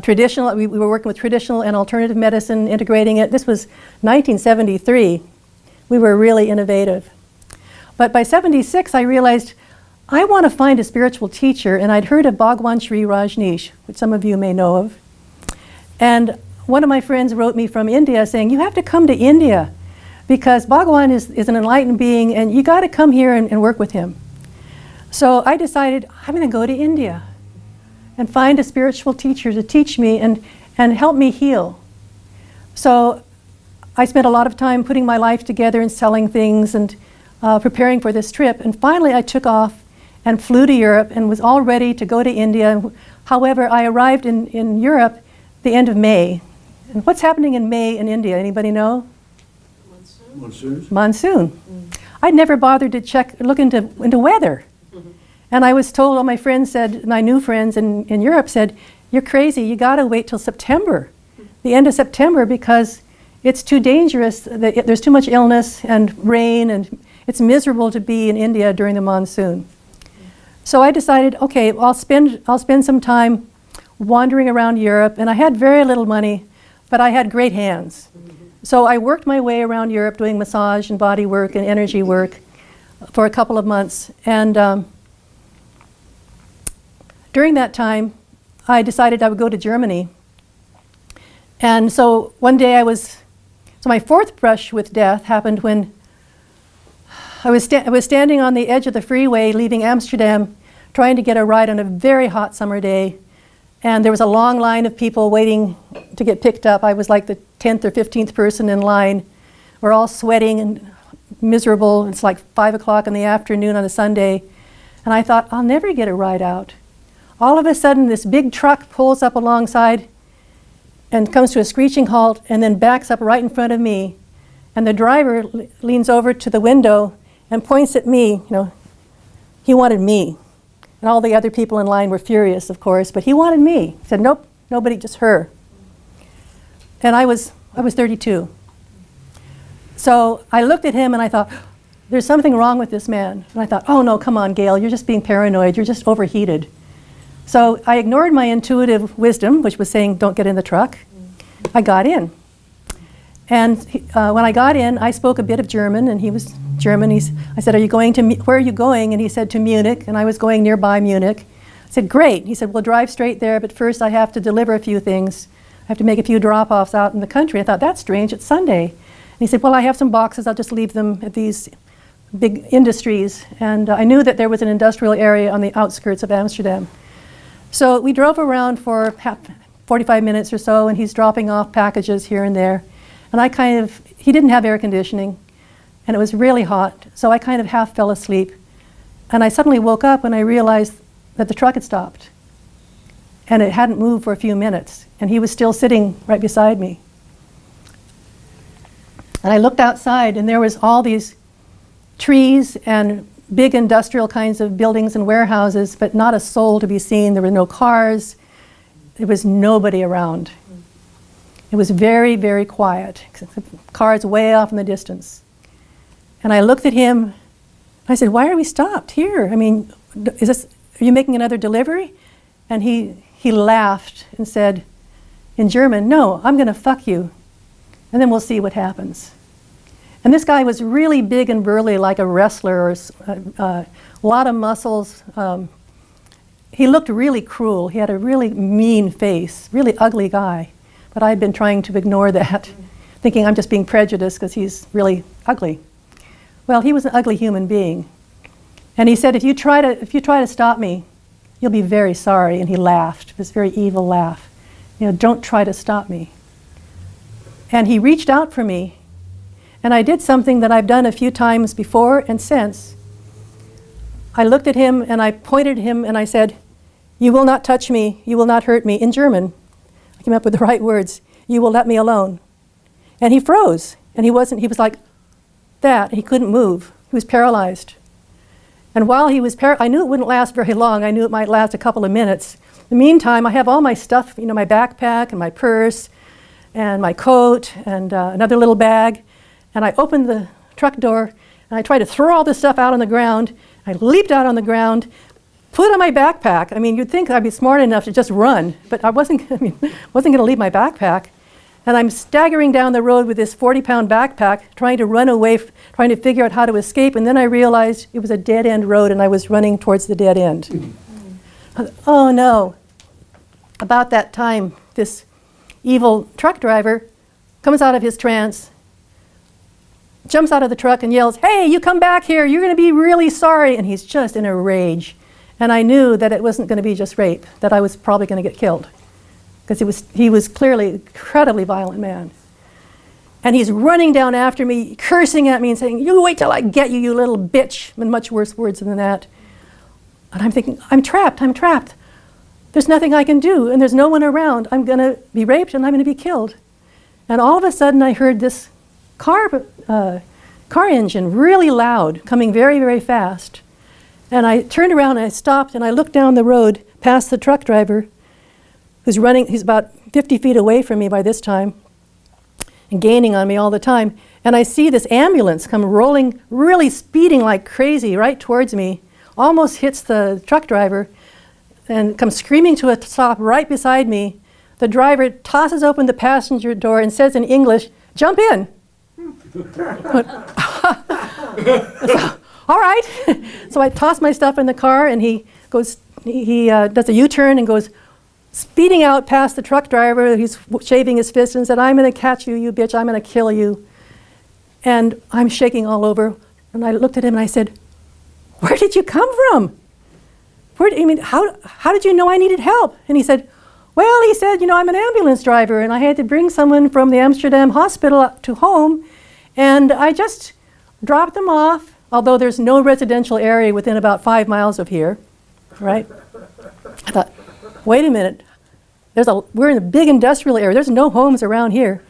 traditional. We were working with traditional and alternative medicine, integrating it. This was 1973. We were really innovative. But by 76, I realized I want to find a spiritual teacher, and I'd heard of Bhagwan Sri Rajneesh, which some of you may know of. And one of my friends wrote me from India saying, you have to come to India because Bhagwan is an enlightened being and you got to come here and work with him. So I decided I'm going to go to India and find a spiritual teacher to teach me and help me heal. So I spent a lot of time putting my life together and selling things and preparing for this trip. And finally I took off and flew to Europe and was all ready to go to India. However, I arrived in Europe the end of May. And what's happening in May in India? Anybody know? Monsoon. I'd never bothered to look into weather. And I was told, all my friends said, my new friends in Europe said, you're crazy, you gotta wait till September, the end of September, because it's too dangerous, there's too much illness and rain, and it's miserable to be in India during the monsoon. So I decided, okay, I'll spend some time wandering around Europe, and I had very little money, but I had great hands. So I worked my way around Europe doing massage and body work and energy work for a couple of months. And during that time, I decided I would go to Germany. And so one day so my fourth brush with death happened when I was standing on the edge of the freeway leaving Amsterdam, trying to get a ride on a very hot summer day. And there was a long line of people waiting to get picked up. I was like the 10th or 15th person in line. We're all sweating and miserable. It's like 5 o'clock in the afternoon on a Sunday. And I thought, I'll never get a ride out. All of a sudden, this big truck pulls up alongside and comes to a screeching halt and then backs up right in front of me. And the driver leans over to the window and points at me. He wanted me. And all the other people in line were furious, of course, but he wanted me. He said, nope, nobody, just her. And I was 32. So I looked at him and I thought, there's something wrong with this man. And I thought, oh no, come on, Gail, you're just being paranoid, you're just overheated. So I ignored my intuitive wisdom, which was saying, don't get in the truck. I got in. And when I got in, I spoke a bit of German, and he was German. I said, where are you going? And he said, to Munich, and I was going nearby Munich. I said, great. He said, we'll drive straight there, but first I have to deliver a few things. I have to make a few drop-offs out in the country. I thought, that's strange, it's Sunday. And he said, well, I have some boxes, I'll just leave them at these big industries. And I knew that there was an industrial area on the outskirts of Amsterdam. So we drove around for 45 minutes or so, and he's dropping off packages here and there. And he didn't have air conditioning, and it was really hot, so I kind of half fell asleep. And I suddenly woke up and I realized that the truck had stopped. And it hadn't moved for a few minutes, and he was still sitting right beside me. And I looked outside, and there was all these trees and big industrial kinds of buildings and warehouses, but not a soul to be seen. There were no cars. There was nobody around. It was very, very quiet. Cars way off in the distance. And I looked at him. I said, why are we stopped here? I mean, are you making another delivery? And he laughed and said in German, no, I'm going to fuck you. And then we'll see what happens. And this guy was really big and burly, like a wrestler, or a lot of muscles. He looked really cruel. He had a really mean face, really ugly guy. But I had been trying to ignore that, thinking I'm just being prejudiced because he's really ugly. Well, he was an ugly human being. And he said, if you try to stop me, you'll be very sorry. And he laughed, this very evil laugh. Don't try to stop me. And he reached out for me. And I did something that I've done a few times before and since. I looked at him and I pointed at him and I said, you will not touch me, you will not hurt me, in German. I came up with the right words. You will let me alone. And he froze. And he was like that. He couldn't move. He was paralyzed. And while he was I knew it wouldn't last very long. I knew it might last a couple of minutes. In the meantime, I have all my stuff, my backpack and my purse and my coat and another little bag. And I opened the truck door and I tried to throw all this stuff out on the ground. I leaped out on the ground, put on my backpack. I mean, you'd think I'd be smart enough to just run, but I wasn't going to leave my backpack. And I'm staggering down the road with this 40-pound backpack, trying to run away, trying to figure out how to escape. And then I realized it was a dead-end road, and I was running towards the dead end. Oh no. About that time, this evil truck driver comes out of his trance, jumps out of the truck and yells, hey, you come back here, you're going to be really sorry. And he's just in a rage. And I knew that it wasn't going to be just rape, that I was probably going to get killed. Because he was clearly an incredibly violent man. And he's running down after me, cursing at me and saying, you wait till I get you, you little bitch, in much worse words than that. And I'm thinking, I'm trapped. There's nothing I can do, and there's no one around. I'm going to be raped and I'm going to be killed. And all of a sudden I heard this car engine really loud, coming very, very fast. And I turned around and I stopped and I looked down the road past the truck driver who's running. He's about 50 feet away from me by this time and gaining on me all the time. And I see this ambulance come rolling, really speeding like crazy right towards me, almost hits the truck driver and comes screaming to a stop right beside me. The driver tosses open the passenger door and says in English, jump in. All right. So I toss my stuff in the car and he does a U-turn and goes speeding out past the truck driver. He's shaving his fist and said, I'm going to catch you, you bitch, I'm going to kill you. And I'm shaking all over. And I looked at him and I said, where did you come from? How did you know I needed help? And he said, well, he said, I'm an ambulance driver and I had to bring someone from the Amsterdam hospital up to home. And I just dropped them off, although there's no residential area within about 5 miles of here, right? I thought, wait a minute, we're in a big industrial area, there's no homes around here.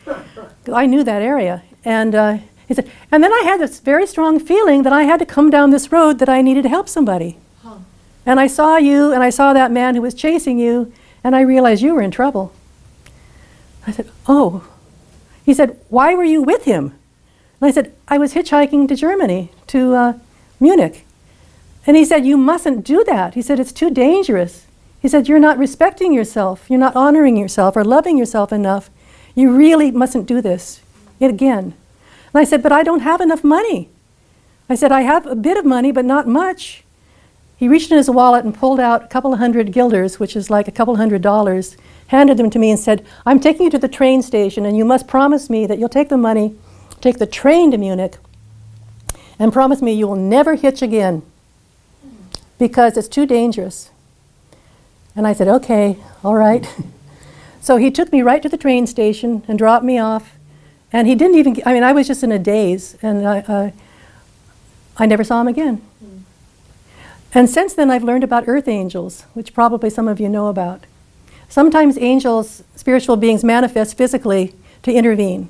I knew that area. And he said, and then I had this very strong feeling that I had to come down this road, that I needed to help somebody. And I saw you, and I saw that man who was chasing you, and I realized you were in trouble. I said, oh. He said, why were you with him? And I said, I was hitchhiking to Germany, to Munich. And he said, you mustn't do that. He said, it's too dangerous. He said, you're not respecting yourself. You're not honoring yourself or loving yourself enough. You really mustn't do this again. And I said, but I don't have enough money. I said, I have a bit of money, but not much. He reached in his wallet and pulled out a couple of hundred guilders, which is like a couple $100, handed them to me and said, I'm taking you to the train station, and you must promise me that you'll take the money, take the train to Munich, and promise me you will never hitch again, because it's too dangerous. And I said, okay, all right. So he took me right to the train station and dropped me off, and he didn't even, I was just in a daze, and I never saw him again. And since then, I've learned about earth angels, which probably some of you know about. Sometimes angels, spiritual beings, manifest physically to intervene.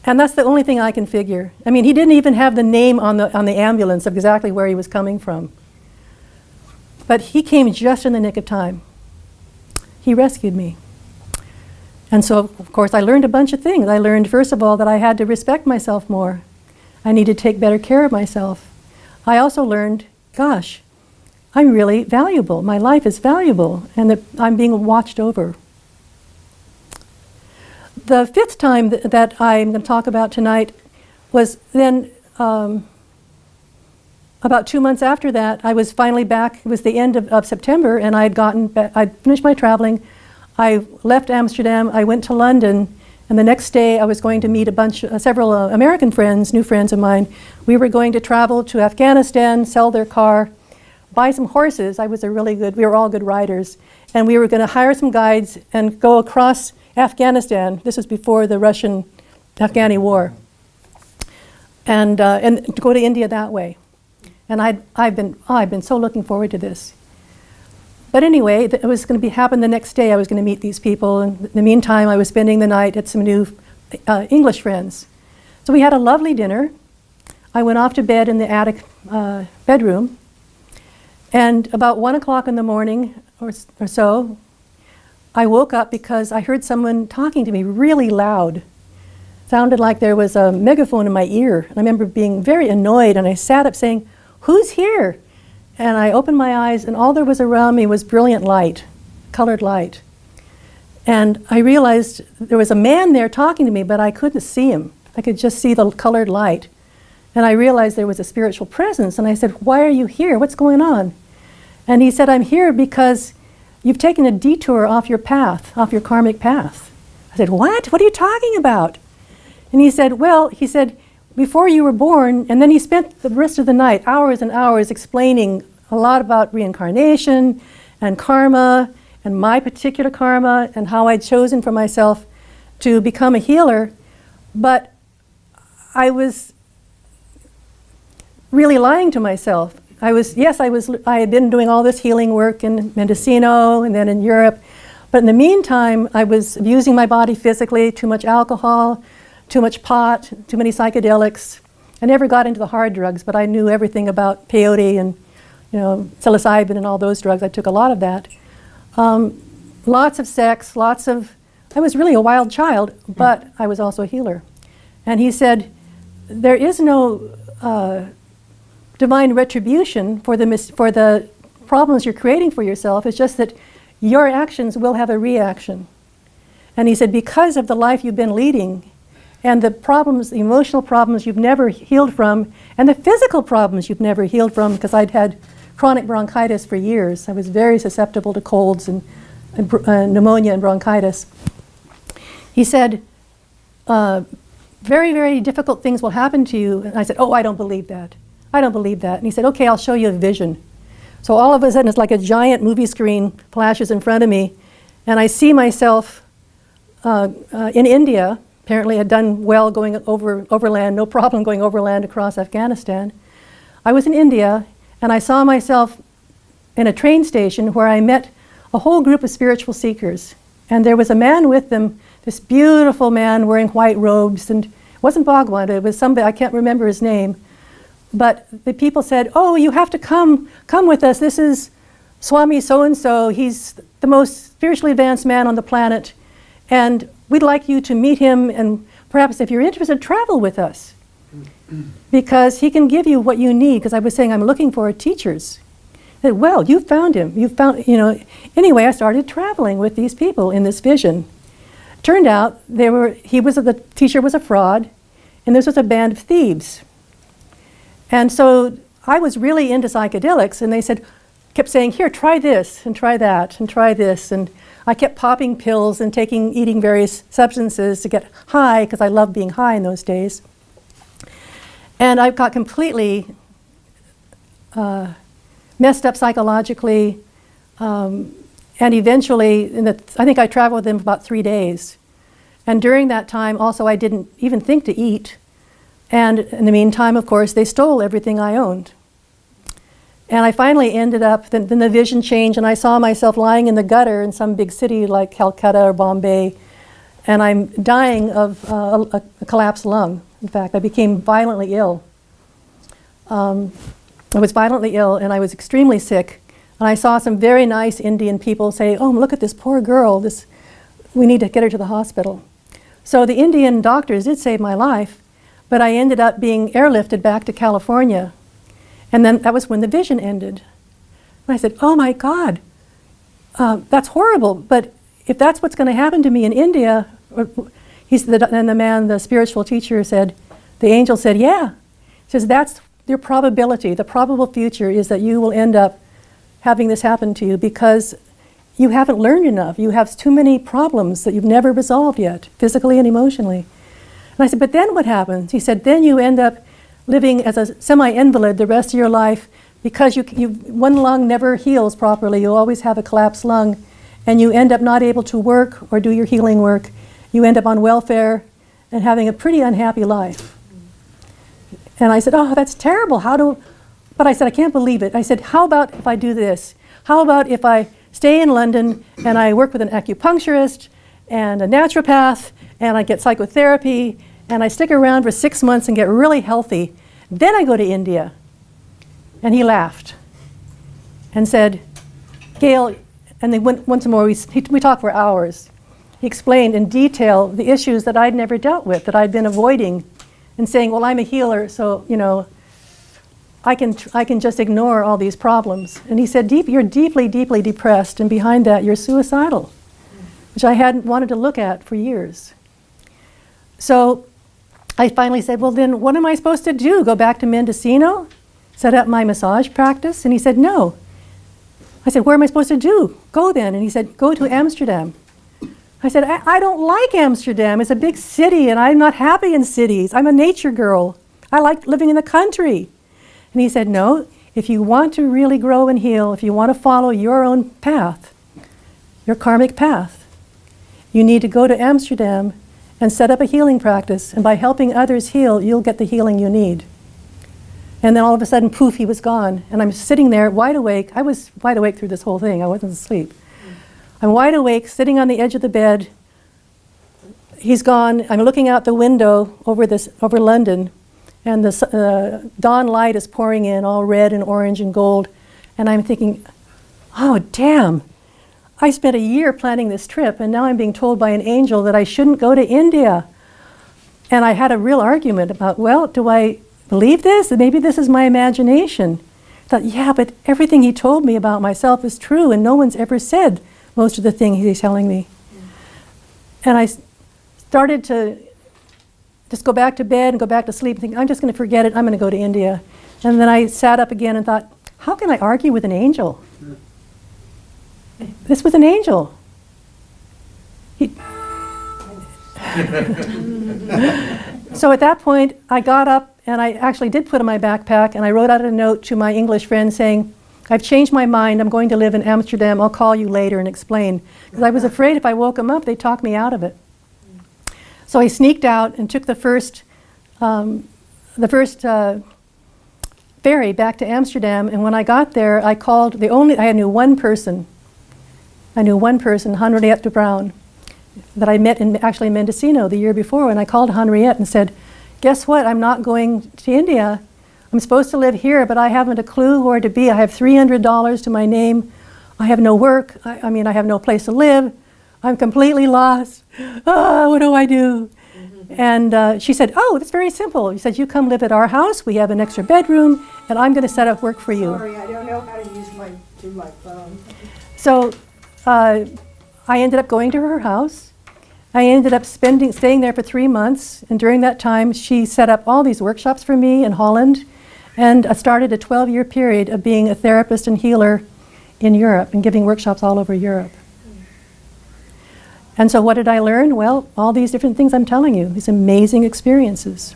And that's the only thing I can figure. I mean, he didn't even have the name on the ambulance of exactly where he was coming from. But he came just in the nick of time. He rescued me. And so, of course, I learned a bunch of things. I learned, first of all, that I had to respect myself more. I needed to take better care of myself. I also learned, gosh, I'm really valuable. My life is valuable, and that I'm being watched over. The fifth time that I'm going to talk about tonight was then about 2 months after that. I was finally back. It was the end of September, and I'd finished my traveling. I left Amsterdam. I went to London, and the next day I was going to meet several American friends, new friends of mine. We were going to travel to Afghanistan, sell their car, buy some horses. We were all good riders. And we were going to hire some guides and go across Afghanistan. This was before the Russian-Afghani war. And go to India that way. And I've been so looking forward to this. But anyway, it was going to happen the next day. I was going to meet these people. And in the meantime, I was spending the night at some new English friends. So we had a lovely dinner. I went off to bed in the attic bedroom. And about 1 o'clock in the morning or so, I woke up because I heard someone talking to me really loud. Sounded like there was a megaphone in my ear. And I remember being very annoyed, and I sat up saying, who's here? And I opened my eyes, and all there was around me was brilliant light, colored light. And I realized there was a man there talking to me, but I couldn't see him. I could just see the colored light. And I realized there was a spiritual presence, and I said, why are you here? What's going on? And he said, I'm here because you've taken a detour off your path, off your karmic path. I said, what? What are you talking about? And he said, before you were born, and then he spent the rest of the night, hours and hours, explaining a lot about reincarnation and karma and my particular karma and how I'd chosen for myself to become a healer. But I was really lying to myself. I had been doing all this healing work in Mendocino and then in Europe. But in the meantime, I was abusing my body physically, too much alcohol, too much pot, too many psychedelics. I never got into the hard drugs, but I knew everything about peyote and psilocybin and all those drugs. I took a lot of that. Lots of sex, I was really a wild child, but I was also a healer. And he said, there is no divine retribution for the problems you're creating for yourself. It's just that your actions will have a reaction. And he said, because of the life you've been leading, and the problems, the emotional problems you've never healed from, and the physical problems you've never healed from, because I'd had chronic bronchitis for years. I was very susceptible to colds and pneumonia and bronchitis. He said, very, very difficult things will happen to you. And I said, I don't believe that. I don't believe that. And he said, okay, I'll show you a vision. So all of a sudden, it's like a giant movie screen flashes in front of me, and I see myself in India, apparently had done well going overland, no problem going overland across Afghanistan. I was in India, and I saw myself in a train station where I met a whole group of spiritual seekers. And there was a man with them, this beautiful man wearing white robes, and it wasn't Bhagwan, it was somebody, I can't remember his name. But the people said, oh, you have to come with us. This is Swami so-and-so. He's the most spiritually advanced man on the planet. And we'd like you to meet him, and perhaps if you're interested, travel with us. Because he can give you what you need, because I was saying I'm looking for teachers. They said, well, you found him. You found, you know. Anyway, I started traveling with these people in this vision. Turned out the teacher was a fraud, and this was a band of thieves. And so I was really into psychedelics, and they kept saying, here, try this, and try that, and try this. And I kept popping pills and eating various substances to get high, because I loved being high in those days. And I got completely messed up psychologically, and eventually, I think I traveled with them for about 3 days. And during that time, also, I didn't even think to eat. And in the meantime, of course, they stole everything I owned. And I finally ended up, then the vision changed, and I saw myself lying in the gutter in some big city like Calcutta or Bombay, and I'm dying of a collapsed lung. In fact, I became violently ill. I was violently ill, and I was extremely sick. And I saw some very nice Indian people say, oh, look at this poor girl. We need to get her to the hospital. So the Indian doctors did save my life, but I ended up being airlifted back to California. And then that was when the vision ended. And I said, oh my God, that's horrible. But if that's what's going to happen to me in India, and the spiritual teacher said, the angel said, yeah. He says, that's your probability. The probable future is that you will end up having this happen to you because you haven't learned enough. You have too many problems that you've never resolved yet, physically and emotionally. And I said, but then what happens? He said, then you end up living as a semi-invalid the rest of your life because one lung never heals properly. You always have a collapsed lung, and you end up not able to work or do your healing work. You end up on welfare and having a pretty unhappy life. And I said, oh, that's terrible. But I said, I can't believe it. I said, how about if I do this? How about if I stay in London and I work with an acupuncturist and a naturopath and I get psychotherapy and I stick around for 6 months and get really healthy. Then I go to India. And he laughed and said, Gail, and they went once more, we talked for hours. He explained in detail the issues that I'd never dealt with, that I'd been avoiding, and saying, well, I'm a healer, so, I can just ignore all these problems. And he said, you're deeply, deeply depressed, and behind that, you're suicidal, which I hadn't wanted to look at for years. So I finally said, well, then what am I supposed to do? Go back to Mendocino? Set up my massage practice? And he said, no. I said, where am I supposed to do? Go then. And he said, go to Amsterdam. I said, I don't like Amsterdam. It's a big city, and I'm not happy in cities. I'm a nature girl. I like living in the country. And he said, no, if you want to really grow and heal, if you want to follow your own path, your karmic path, you need to go to Amsterdam and set up a healing practice. And by helping others heal, you'll get the healing you need. And then all of a sudden, poof, he was gone. And I'm sitting there wide awake. I was wide awake through this whole thing. I wasn't asleep. I'm wide awake, sitting on the edge of the bed. He's gone. I'm looking out the window over London, and the dawn light is pouring in, all red and orange and gold. And I'm thinking, oh, damn. I spent a year planning this trip, and now I'm being told by an angel that I shouldn't go to India. And I had a real argument about, well, do I believe this? Maybe this is my imagination. I thought, yeah, but everything he told me about myself is true, and no one's ever said most of the things he's telling me. And I started to just go back to bed and go back to sleep and think, I'm just going to forget it, I'm going to go to India. And then I sat up again and thought, how can I argue with an angel? This was an angel. So at that point, I got up and I actually did put in my backpack and I wrote out a note to my English friend saying, I've changed my mind, I'm going to live in Amsterdam, I'll call you later and explain. Because I was afraid if I woke him up, they'd talk me out of it. So I sneaked out and took the first ferry back to Amsterdam, and when I got there, I knew one person. I knew one person, Henriette de Bruin, that I met actually in Mendocino the year before, and I called Henriette and said, guess what, I'm not going to India. I'm supposed to live here, but I haven't a clue where to be. I have $300 to my name. I have no work. I have no place to live. I'm completely lost. What do I do? And she said, oh, that's very simple. She said, you come live at our house. We have an extra bedroom, and I'm going to set up work for you. Sorry, I don't know how to use my phone. So I ended up going to her house. I ended up staying there for 3 months, and during that time, she set up all these workshops for me in Holland, and started a 12-year period of being a therapist and healer in Europe and giving workshops all over Europe. And so what did I learn? Well, all these different things I'm telling you, these amazing experiences.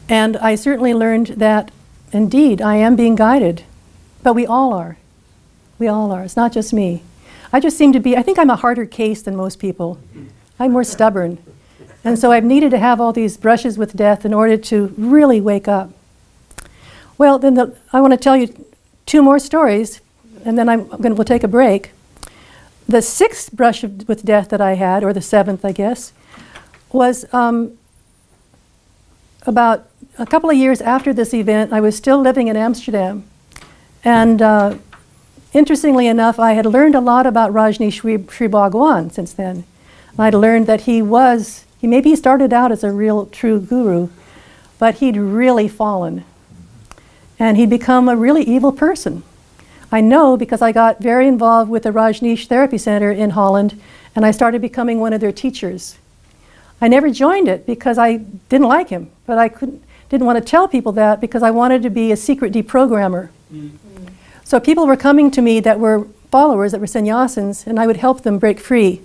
And I certainly learned that, indeed, I am being guided, but we all are. We all are. It's not just me. I think I'm a harder case than most people. I'm more stubborn. And so I've needed to have all these brushes with death in order to really wake up. Well, then I want to tell you 2 more stories, and then we'll take a break. The 6th brush with death that I had, or the 7th, I guess, was about a couple of years after this event. I was still living in Amsterdam. And interestingly enough, I had learned a lot about Rajneesh Sri Bhagwan since then. I'd learned that maybe he started out as a real true guru, but he'd really fallen. And he'd become a really evil person. I know because I got very involved with the Rajneesh Therapy Center in Holland, and I started becoming one of their teachers. I never joined it because I didn't like him, but I didn't want to tell people that because I wanted to be a secret deprogrammer. So people were coming to me that were followers, that were sannyasins, and I would help them break free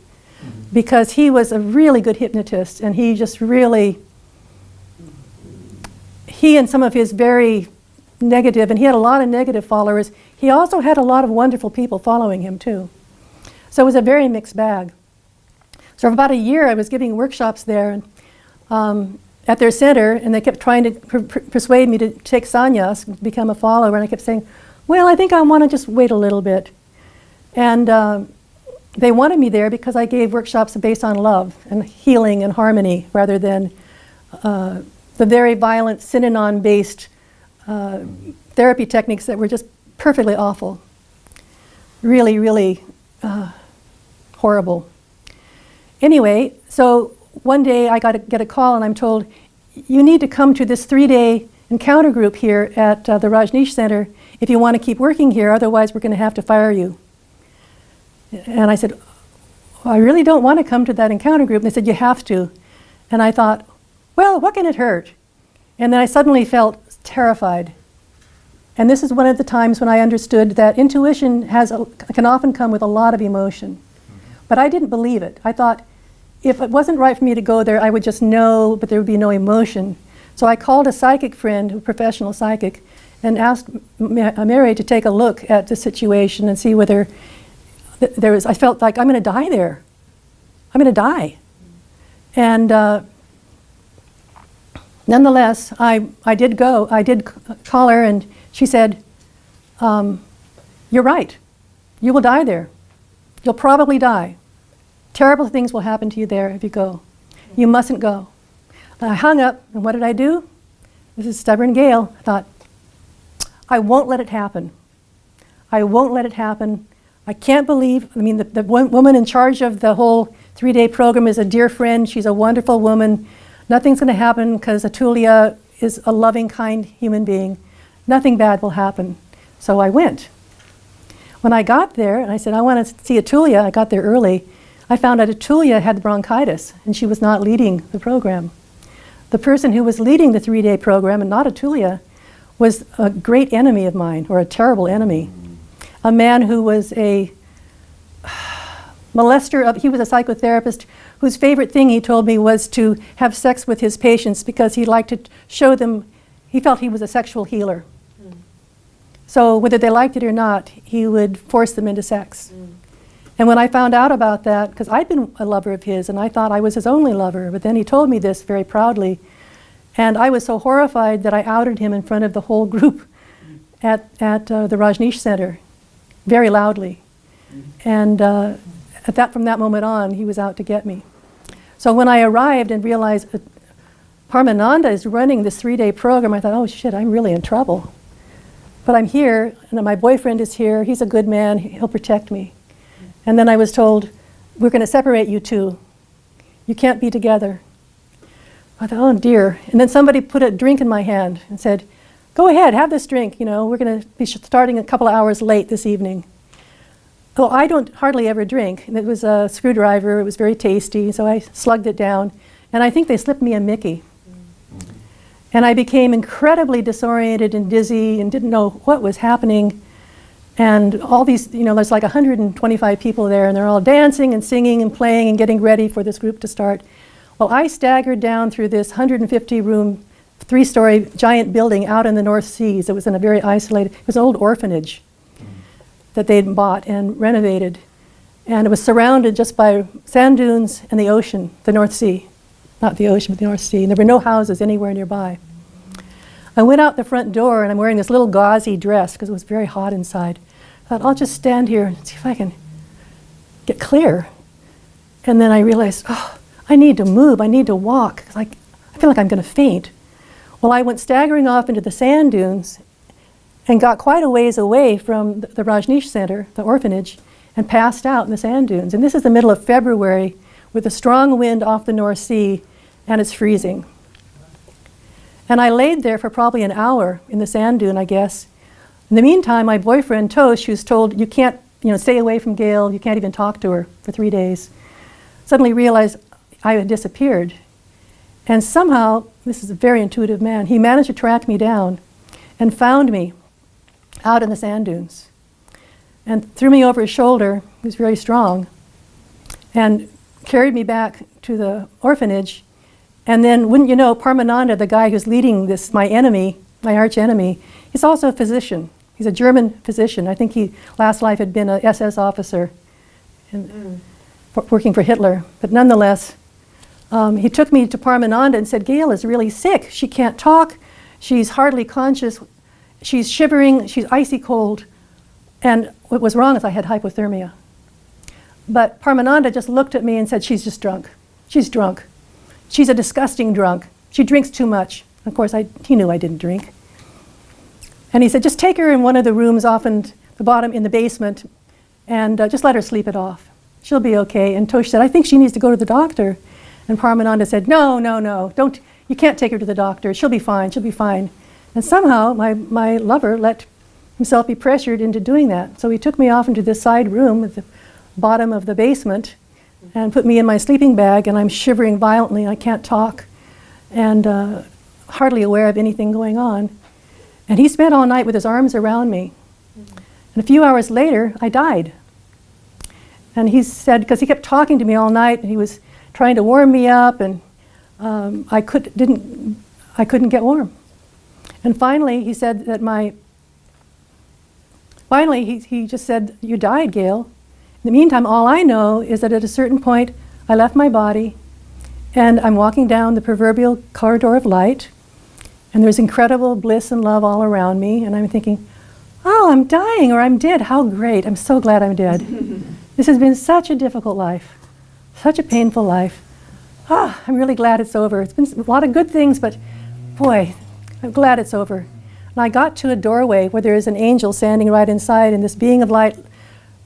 because he was a really good hypnotist, and he and some of his very negative, and he had a lot of negative followers. He also had a lot of wonderful people following him too. So it was a very mixed bag. So for about a year I was giving workshops there at their center, and they kept trying to persuade me to take sannyas, become a follower, and I kept saying, well, I think I want to just wait a little bit. And they wanted me there because I gave workshops based on love and healing and harmony rather than the very violent Synanon-based therapy techniques that were just perfectly awful. Really, really horrible. Anyway, so one day I get a call and I'm told, you need to come to this 3-day encounter group here at the Rajneesh Center if you want to keep working here, otherwise we're going to have to fire you. And I said, well, I really don't want to come to that encounter group. And they said, you have to. And I thought, well, what can it hurt? And then I suddenly felt terrified. And this is one of the times when I understood that intuition can often come with a lot of emotion. But I didn't believe it. I thought, if it wasn't right for me to go there, I would just know, but there would be no emotion. So I called a psychic friend, a professional psychic, and asked Mary to take a look at the situation and see whether I felt like I'm going to die there. I'm going to die. And nonetheless, I did go. I did call her, and she said, you're right. You will die there. You'll probably die. Terrible things will happen to you there if you go. You mustn't go. And I hung up, and what did I do? This is stubborn Gail. I thought, I won't let it happen. I won't let it happen. I can't believe, the woman in charge of the whole 3-day program is a dear friend. She's a wonderful woman. Nothing's going to happen because Atulia is a loving, kind human being. Nothing bad will happen. So I went. When I got there, and I said, I want to see Atulia, I got there early, I found out Atulia had bronchitis, and she was not leading the program. The person who was leading the 3-day program, and not Atulia, was a great enemy of mine, or a terrible enemy. A man who was a molester, he was a psychotherapist whose favorite thing, he told me, was to have sex with his patients because he liked to show them, he felt he was a sexual healer. So whether they liked it or not, he would force them into sex. And when I found out about that, because I'd been a lover of his and I thought I was his only lover, but then he told me this very proudly. And I was so horrified that I outed him in front of the whole group at the Rajneesh Center, very loudly. And from that moment on, he was out to get me. So when I arrived and realized that Parmananda is running this 3-day program, I thought, oh shit, I'm really in trouble. But I'm here, and my boyfriend is here, he's a good man, he'll protect me. And then I was told, we're going to separate you two. You can't be together. I thought, oh dear. And then somebody put a drink in my hand and said, go ahead, have this drink. You know, we're going to be starting a couple of hours late this evening. Well, I don't hardly ever drink. And it was a screwdriver, it was very tasty, so I slugged it down. And I think they slipped me a Mickey. And I became incredibly disoriented and dizzy and didn't know what was happening. And all these, you know, there's like 125 people there, and they're all dancing and singing and playing and getting ready for this group to start. Well, I staggered down through this 150-room, 3-story giant building out in the North Seas. It was in a very isolated, it was an old orphanage that they'd bought and renovated. And it was surrounded just by sand dunes and the ocean, the North Sea. Not the ocean, but the North Sea. And there were no houses anywhere nearby. I went out the front door, and I'm wearing this little gauzy dress because it was very hot inside. I thought, I'll just stand here and see if I can get clear. And then I realized, oh, I need to move, I need to walk. I feel like I'm going to faint. Well, I went staggering off into the sand dunes and got quite a ways away from the Rajneesh Center, the orphanage, and passed out in the sand dunes. And this is the middle of February with a strong wind off the North Sea, and it's freezing. And I laid there for probably an hour in the sand dune, I guess. In the meantime, my boyfriend, Tosh, who's told, you can't, stay away from Gail, you can't even talk to her for 3 days, suddenly realized I had disappeared. And somehow, this is a very intuitive man, he managed to track me down and found me out in the sand dunes and threw me over his shoulder, he was very strong, and carried me back to the orphanage. And then, wouldn't you know, Parmananda, the guy who's leading this, my enemy, my arch enemy, he's also a physician. He's a German physician. I think he, last life, had been an SS officer working for Hitler. But nonetheless, he took me to Parmananda and said, Gail is really sick. She can't talk. She's hardly conscious. She's shivering. She's icy cold. And what was wrong is I had hypothermia. But Parmananda just looked at me and said, she's just drunk. She's drunk. She's a disgusting drunk. She drinks too much. Of course, he knew I didn't drink. And he said, just take her in one of the rooms off in the bottom in the basement and just let her sleep it off. She'll be okay. And Tosh said, I think she needs to go to the doctor. And Parmananda said, no, don't, you can't take her to the doctor. She'll be fine, she'll be fine. And somehow my lover let himself be pressured into doing that. So he took me off into this side room at the bottom of the basement and put me in my sleeping bag, and I'm shivering violently. I can't talk and hardly aware of anything going on. And he spent all night with his arms around me. And a few hours later, I died. And he said, because he kept talking to me all night, and he was trying to warm me up, and I couldn't get warm. And finally, he said that he just said, you died, Gail. In the meantime, all I know is that at a certain point, I left my body, and I'm walking down the proverbial corridor of light, and there's incredible bliss and love all around me, and I'm thinking, oh, I'm dying or I'm dead. How great. I'm so glad I'm dead. This has been such a difficult life, such a painful life. I'm really glad it's over. It's been a lot of good things, but boy, I'm glad it's over. And I got to a doorway where there is an angel standing right inside, and this being of light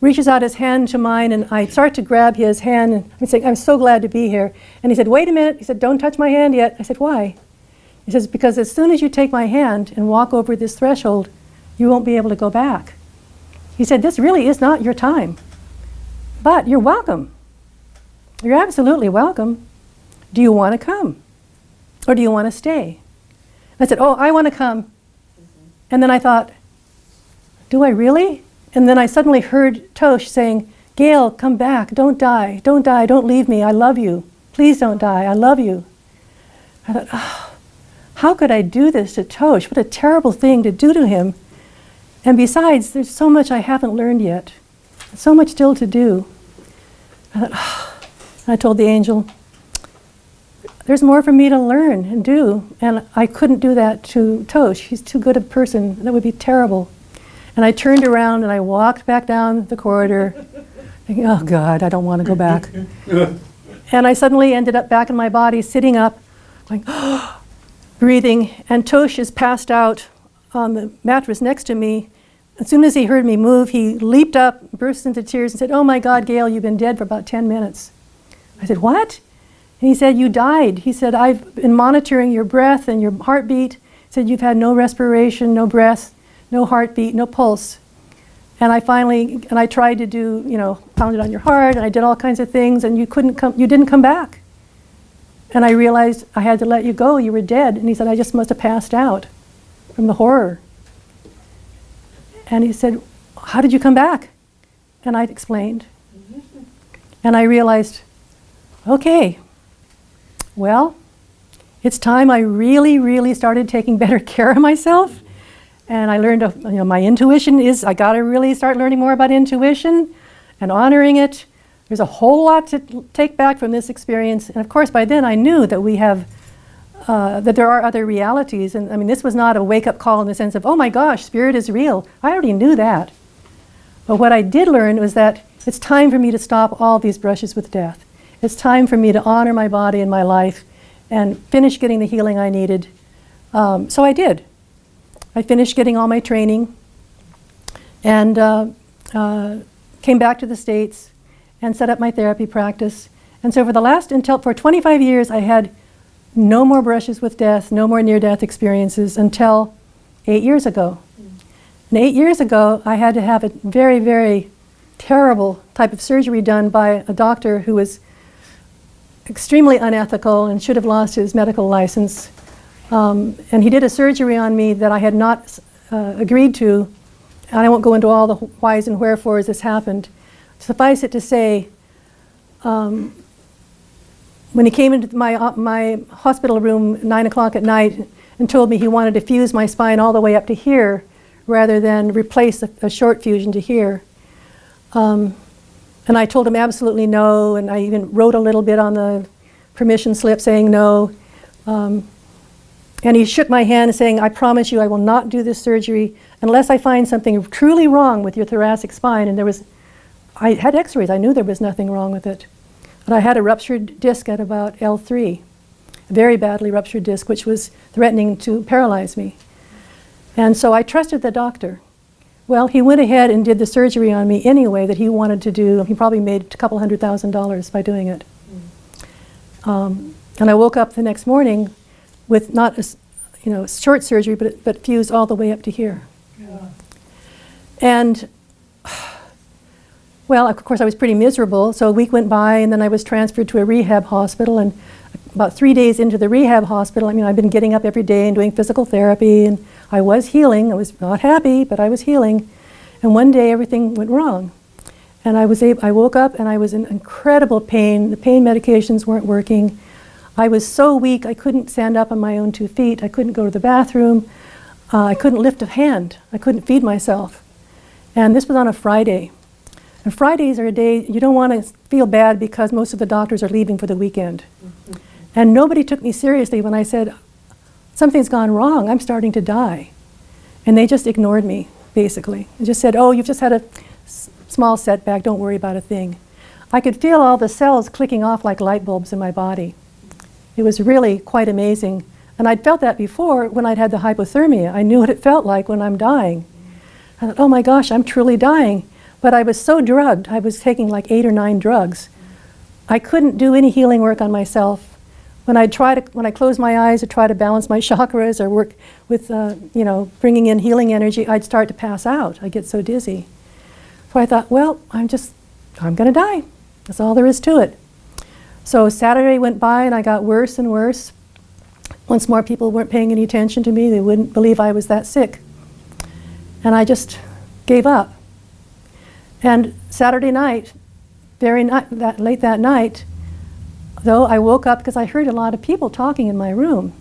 reaches out his hand to mine, and I start to grab his hand, and I'm saying, I'm so glad to be here. And he said, wait a minute. He said, don't touch my hand yet. I said, why? He says, because as soon as you take my hand and walk over this threshold, you won't be able to go back. He said, this really is not your time, but you're welcome. You're absolutely welcome. Do you want to come? Or do you want to stay? I said, oh, I want to come. And then I thought, do I really? And then I suddenly heard Tosh saying, Gail, come back, don't die, don't leave me, I love you. Please don't die, I love you. I thought, oh, how could I do this to Tosh? What a terrible thing to do to him. And besides, there's so much I haven't learned yet, so much still to do. I told the angel, there's more for me to learn and do, and I couldn't do that to Tosh. He's too good a person. That would be terrible. And I turned around and I walked back down the corridor, thinking, oh God, I don't want to go back. And I suddenly ended up back in my body, sitting up, going, breathing, and Tosh is passed out on the mattress next to me. As soon as he heard me move, he leaped up, burst into tears, and said, oh my God, Gail, you've been dead for about 10 minutes. I said, what? And he said, you died. He said, I've been monitoring your breath and your heartbeat. He said, you've had no respiration, no breath, no heartbeat, no pulse. And I tried to do, pounded on your heart, and I did all kinds of things, and you didn't come back. And I realized I had to let you go, you were dead. And he said, I just must have passed out from the horror. And he said, how did you come back? And I explained. And I realized, okay, well, it's time I really, really started taking better care of myself. And I learned, my intuition I got to really start learning more about intuition and honoring it. There's a whole lot to take back from this experience. And of course, by then I knew that that there are other realities. And I mean, this was not a wake-up call in the sense of, oh my gosh, spirit is real. I already knew that. But what I did learn was that it's time for me to stop all these brushes with death. It's time for me to honor my body and my life and finish getting the healing I needed. So I did. I finished getting all my training and came back to the States and set up my therapy practice. And so for 25 years, I had no more brushes with death, no more near-death experiences until 8 years ago. And 8 years ago, I had to have a very, very terrible type of surgery done by a doctor who was extremely unethical and should have lost his medical license. And he did a surgery on me that I had not agreed to. And I won't go into all the whys and wherefores this happened. Suffice it to say, when he came into my hospital room at 9 o'clock at night and told me he wanted to fuse my spine all the way up to here rather than replace a short fusion to here. And I told him absolutely no, and I even wrote a little bit on the permission slip saying no. And he shook my hand saying, I promise you I will not do this surgery unless I find something truly wrong with your thoracic spine. And I had x-rays, I knew there was nothing wrong with it. But I had a ruptured disc at about L3, a very badly ruptured disc, which was threatening to paralyze me. And so I trusted the doctor. Well, he went ahead and did the surgery on me anyway that he wanted to do. He probably made a couple $100,000 by doing it. And I woke up the next morning with not a short surgery, but fused all the way up to here. Yeah. And, well, of course, I was pretty miserable. So a week went by, and then I was transferred to a rehab hospital. And about 3 days into the rehab hospital, I've been getting up every day and doing physical therapy, and I was healing. I was not happy, but I was healing. And one day, everything went wrong. And I woke up, and I was in incredible pain. The pain medications weren't working. I was so weak, I couldn't stand up on my own 2 feet. I couldn't go to the bathroom. I couldn't lift a hand. I couldn't feed myself. And this was on a Friday. And Fridays are a day you don't want to feel bad because most of the doctors are leaving for the weekend. Mm-hmm. And nobody took me seriously when I said, something's gone wrong, I'm starting to die. And they just ignored me, basically. They just said, oh, you've just had a small setback, don't worry about a thing. I could feel all the cells clicking off like light bulbs in my body. It was really quite amazing. And I'd felt that before when I'd had the hypothermia. I knew what it felt like when I'm dying. I thought, oh my gosh, I'm truly dying. But I was so drugged. I was taking like 8 or 9 drugs. I couldn't do any healing work on myself. When I closed my eyes to try to balance my chakras or work with, bringing in healing energy, I'd start to pass out. I'd get so dizzy. So I thought, well, I'm going to die. That's all there is to it. So Saturday went by and I got worse and worse. Once more, people weren't paying any attention to me. They wouldn't believe I was that sick. And I just gave up. And Saturday night, late that night, though, I woke up because I heard a lot of people talking in my room.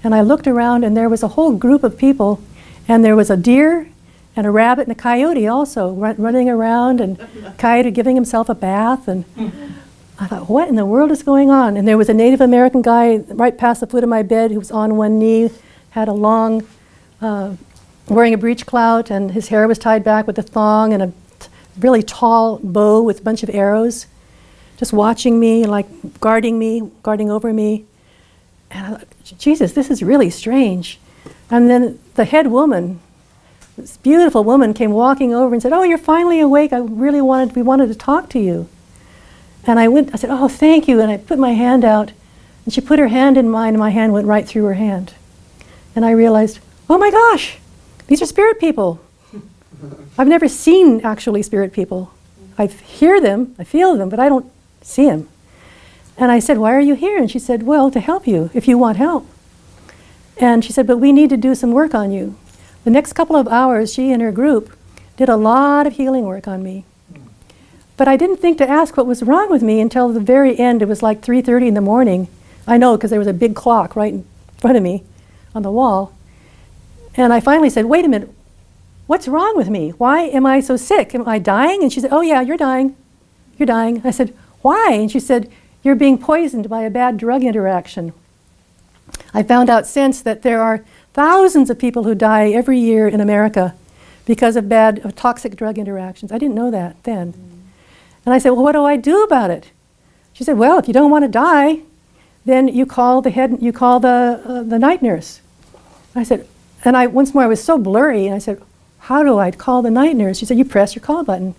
And I looked around and there was a whole group of people, and there was a deer, and a rabbit and a coyote also running around, and coyote giving himself a bath. And I thought, what in the world is going on? And there was a Native American guy right past the foot of my bed who was on one knee, had a long, wearing a breech clout, and his hair was tied back with a thong and a really tall bow with a bunch of arrows, just watching me, like guarding over me. And I thought, Jesus, this is really strange. And then the head woman, this beautiful woman, came walking over and said, "Oh, you're finally awake. We wanted to talk to you." And I said, "Oh, thank you." And I put my hand out, and she put her hand in mine, and my hand went right through her hand. And I realized, oh my gosh, these are spirit people. I've never seen actually spirit people. I hear them, I feel them, but I don't see them. And I said, "Why are you here?" And she said, "Well, to help you, if you want help." And she said, "But we need to do some work on you." The next couple of hours, she and her group did a lot of healing work on me. But I didn't think to ask what was wrong with me until the very end. It was like 3:30 in the morning. I know, because there was a big clock right in front of me on the wall. And I finally said, "Wait a minute, what's wrong with me? Why am I so sick? Am I dying?" And she said, "Oh yeah, you're dying. You're dying." I said, "Why?" And she said, "You're being poisoned by a bad drug interaction." I found out since that there are thousands of people who die every year in America because of toxic drug interactions. I didn't know that then. And I said, "Well, what do I do about it?" She said, "Well, if you don't want to die, then you call the night nurse." I said, and once more I was so blurry, and I said, "How do I call the night nurse?" She said, "You press your call button."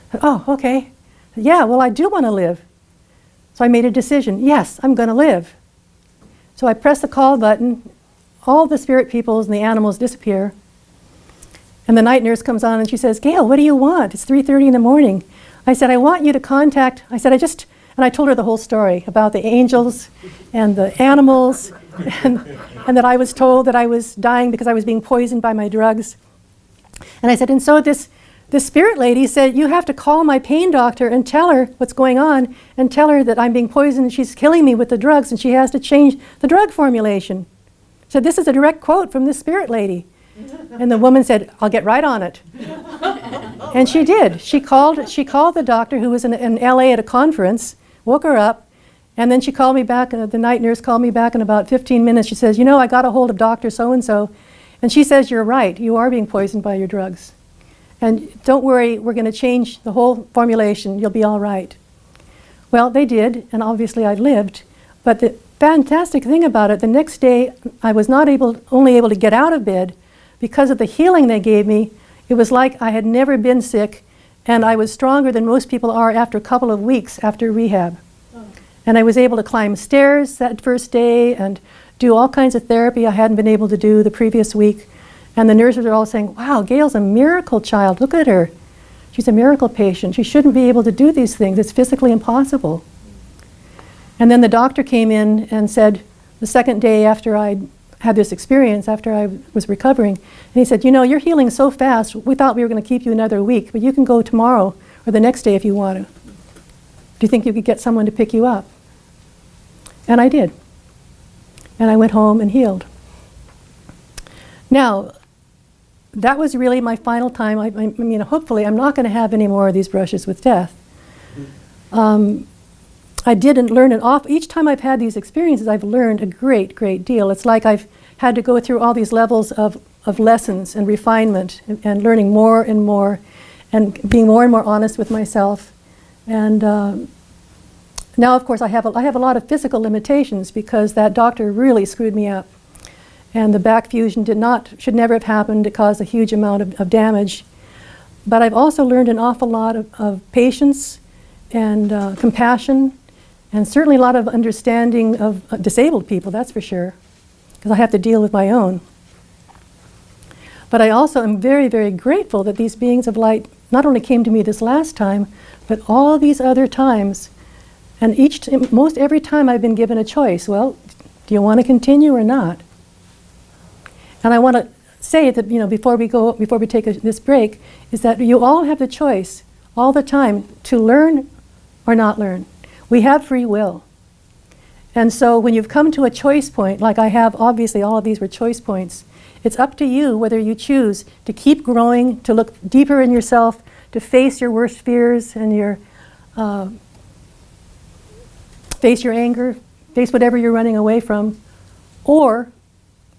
I said, "Oh, okay." I said, "Yeah, well, I do want to live." So I made a decision. Yes, I'm going to live. So I press the call button. All the spirit peoples and the animals disappear. And the night nurse comes on and she says, "Gail, what do you want? It's 3:30 in the morning." I said, "I want you to contact," and I told her the whole story about the angels and the animals and that I was told that I was dying because I was being poisoned by my drugs. And I said, "And so this spirit lady said, you have to call my pain doctor and tell her what's going on and tell her that I'm being poisoned and she's killing me with the drugs and she has to change the drug formulation." So this is a direct quote from this spirit lady. And the woman said, "I'll get right on it." And she did. She called the doctor who was in LA at a conference, woke her up, and then she called me back, and the night nurse called me back in about 15 minutes. She says, "I got a hold of Dr. So-and-so, and she says you're right. You are being poisoned by your drugs. And don't worry, we're going to change the whole formulation. You'll be all right." Well, they did, and obviously I lived. But the fantastic thing about it, the next day I was only able to get out of bed because of the healing they gave me. It was like I had never been sick, and I was stronger than most people are after a couple of weeks after rehab. And I was able to climb stairs that first day and do all kinds of therapy I hadn't been able to do the previous week. And the nurses are all saying, "Wow, Gail's a miracle child. Look at her. She's a miracle patient. She shouldn't be able to do these things. It's physically impossible." And then the doctor came in and said, the second day after I'd had this experience, after I was recovering, and he said, "You're healing so fast, we thought we were going to keep you another week, but you can go tomorrow or the next day if you want to. Do you think you could get someone to pick you up?" And I did. And I went home and healed. Now, that was really my final time. I mean, hopefully I'm not going to have any more of these brushes with death. I didn't learn each time I've had these experiences, I've learned a great, great deal. It's like I've had to go through all these levels of lessons and refinement and learning more and more and being more and more honest with myself. And now, of course, I have a lot of physical limitations because that doctor really screwed me up. And the back fusion should never have happened. It caused a huge amount of damage. But I've also learned an awful lot of patience and compassion, and certainly a lot of understanding of disabled people, that's for sure, because I have to deal with my own. But I also am very, very grateful that these beings of light not only came to me this last time, but all these other times. And most every time I've been given a choice. Well, do you want to continue or not? And I want to say that, before we take this break, is that you all have the choice all the time to learn or not learn. We have free will. And so when you've come to a choice point, like I have, obviously all of these were choice points, It's up to you whether you choose to keep growing, to look deeper in yourself, to face your worst fears and face your anger, face whatever you're running away from, or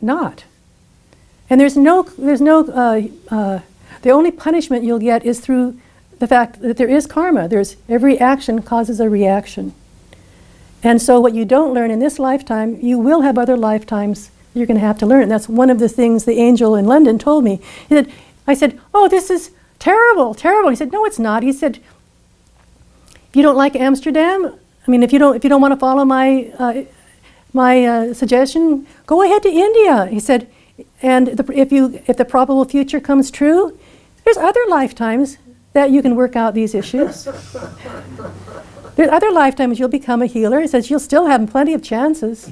not. And the only punishment you'll get is through the fact that there is karma. Every action causes a reaction. And so what you don't learn in this lifetime, you will have other lifetimes you're going to have to learn. And that's one of the things the angel in London told me. I said, oh, this is terrible, terrible. He said, no, it's not. He said, if you don't like Amsterdam, I mean, if you don't want to follow my suggestion, go ahead to India. He said, and if the probable future comes true, there's other lifetimes that you can work out these issues. There's other lifetimes you'll become a healer. He says you'll still have plenty of chances.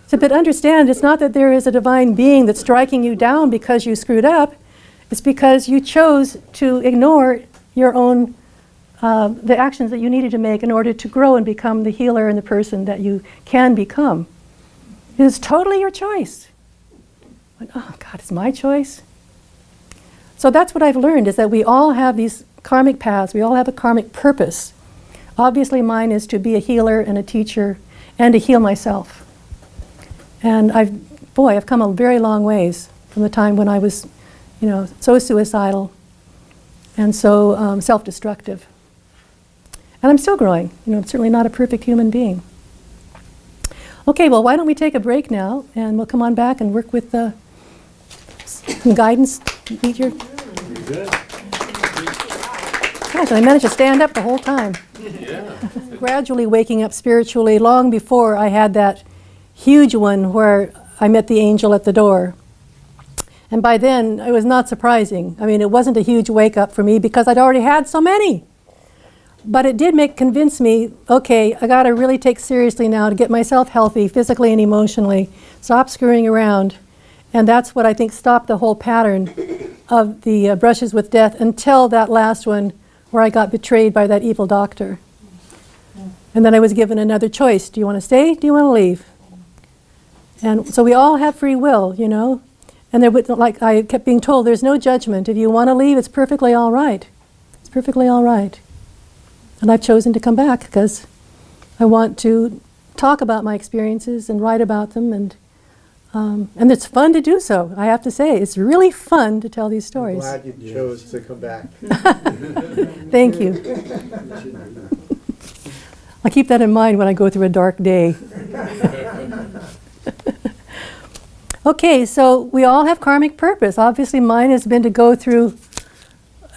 So, but understand, it's not that there is a divine being that's striking you down because you screwed up. It's because you chose to ignore your own, the actions that you needed to make in order to grow and become the healer and the person that you can become. It is totally your choice. But, oh God, it's my choice. So that's what I've learned, is that we all have these karmic paths. We all have a karmic purpose. Obviously mine is to be a healer and a teacher and to heal myself. And I've come a very long ways from the time when I was, so suicidal and so self-destructive. And I'm still growing. I'm certainly not a perfect human being. Okay, well, why don't we take a break now, and we'll come on back and work with some guidance. Meet your... Good. Gosh, I managed to stand up the whole time. Yeah. Gradually waking up spiritually long before I had that huge one where I met the angel at the door. And by then, it was not surprising. I mean, it wasn't a huge wake-up for me because I'd already had so many. But it did convince me, okay, I got to really take seriously now to get myself healthy physically and emotionally, stop screwing around. And that's what I think stopped the whole pattern of the brushes with death until that last one where I got betrayed by that evil doctor. And then I was given another choice. Do you want to stay? Do you want to leave? And so we all have free will, And like I kept being told, there's no judgment. If you want to leave, it's perfectly all right. It's perfectly all right. And I've chosen to come back because I want to talk about my experiences and write about them, and it's fun to do so. I have to say, it's really fun to tell these stories. I'm glad you chose to come back. Thank you. I'll keep that in mind when I go through a dark day. Okay, so we all have karmic purpose. Obviously mine has been to go through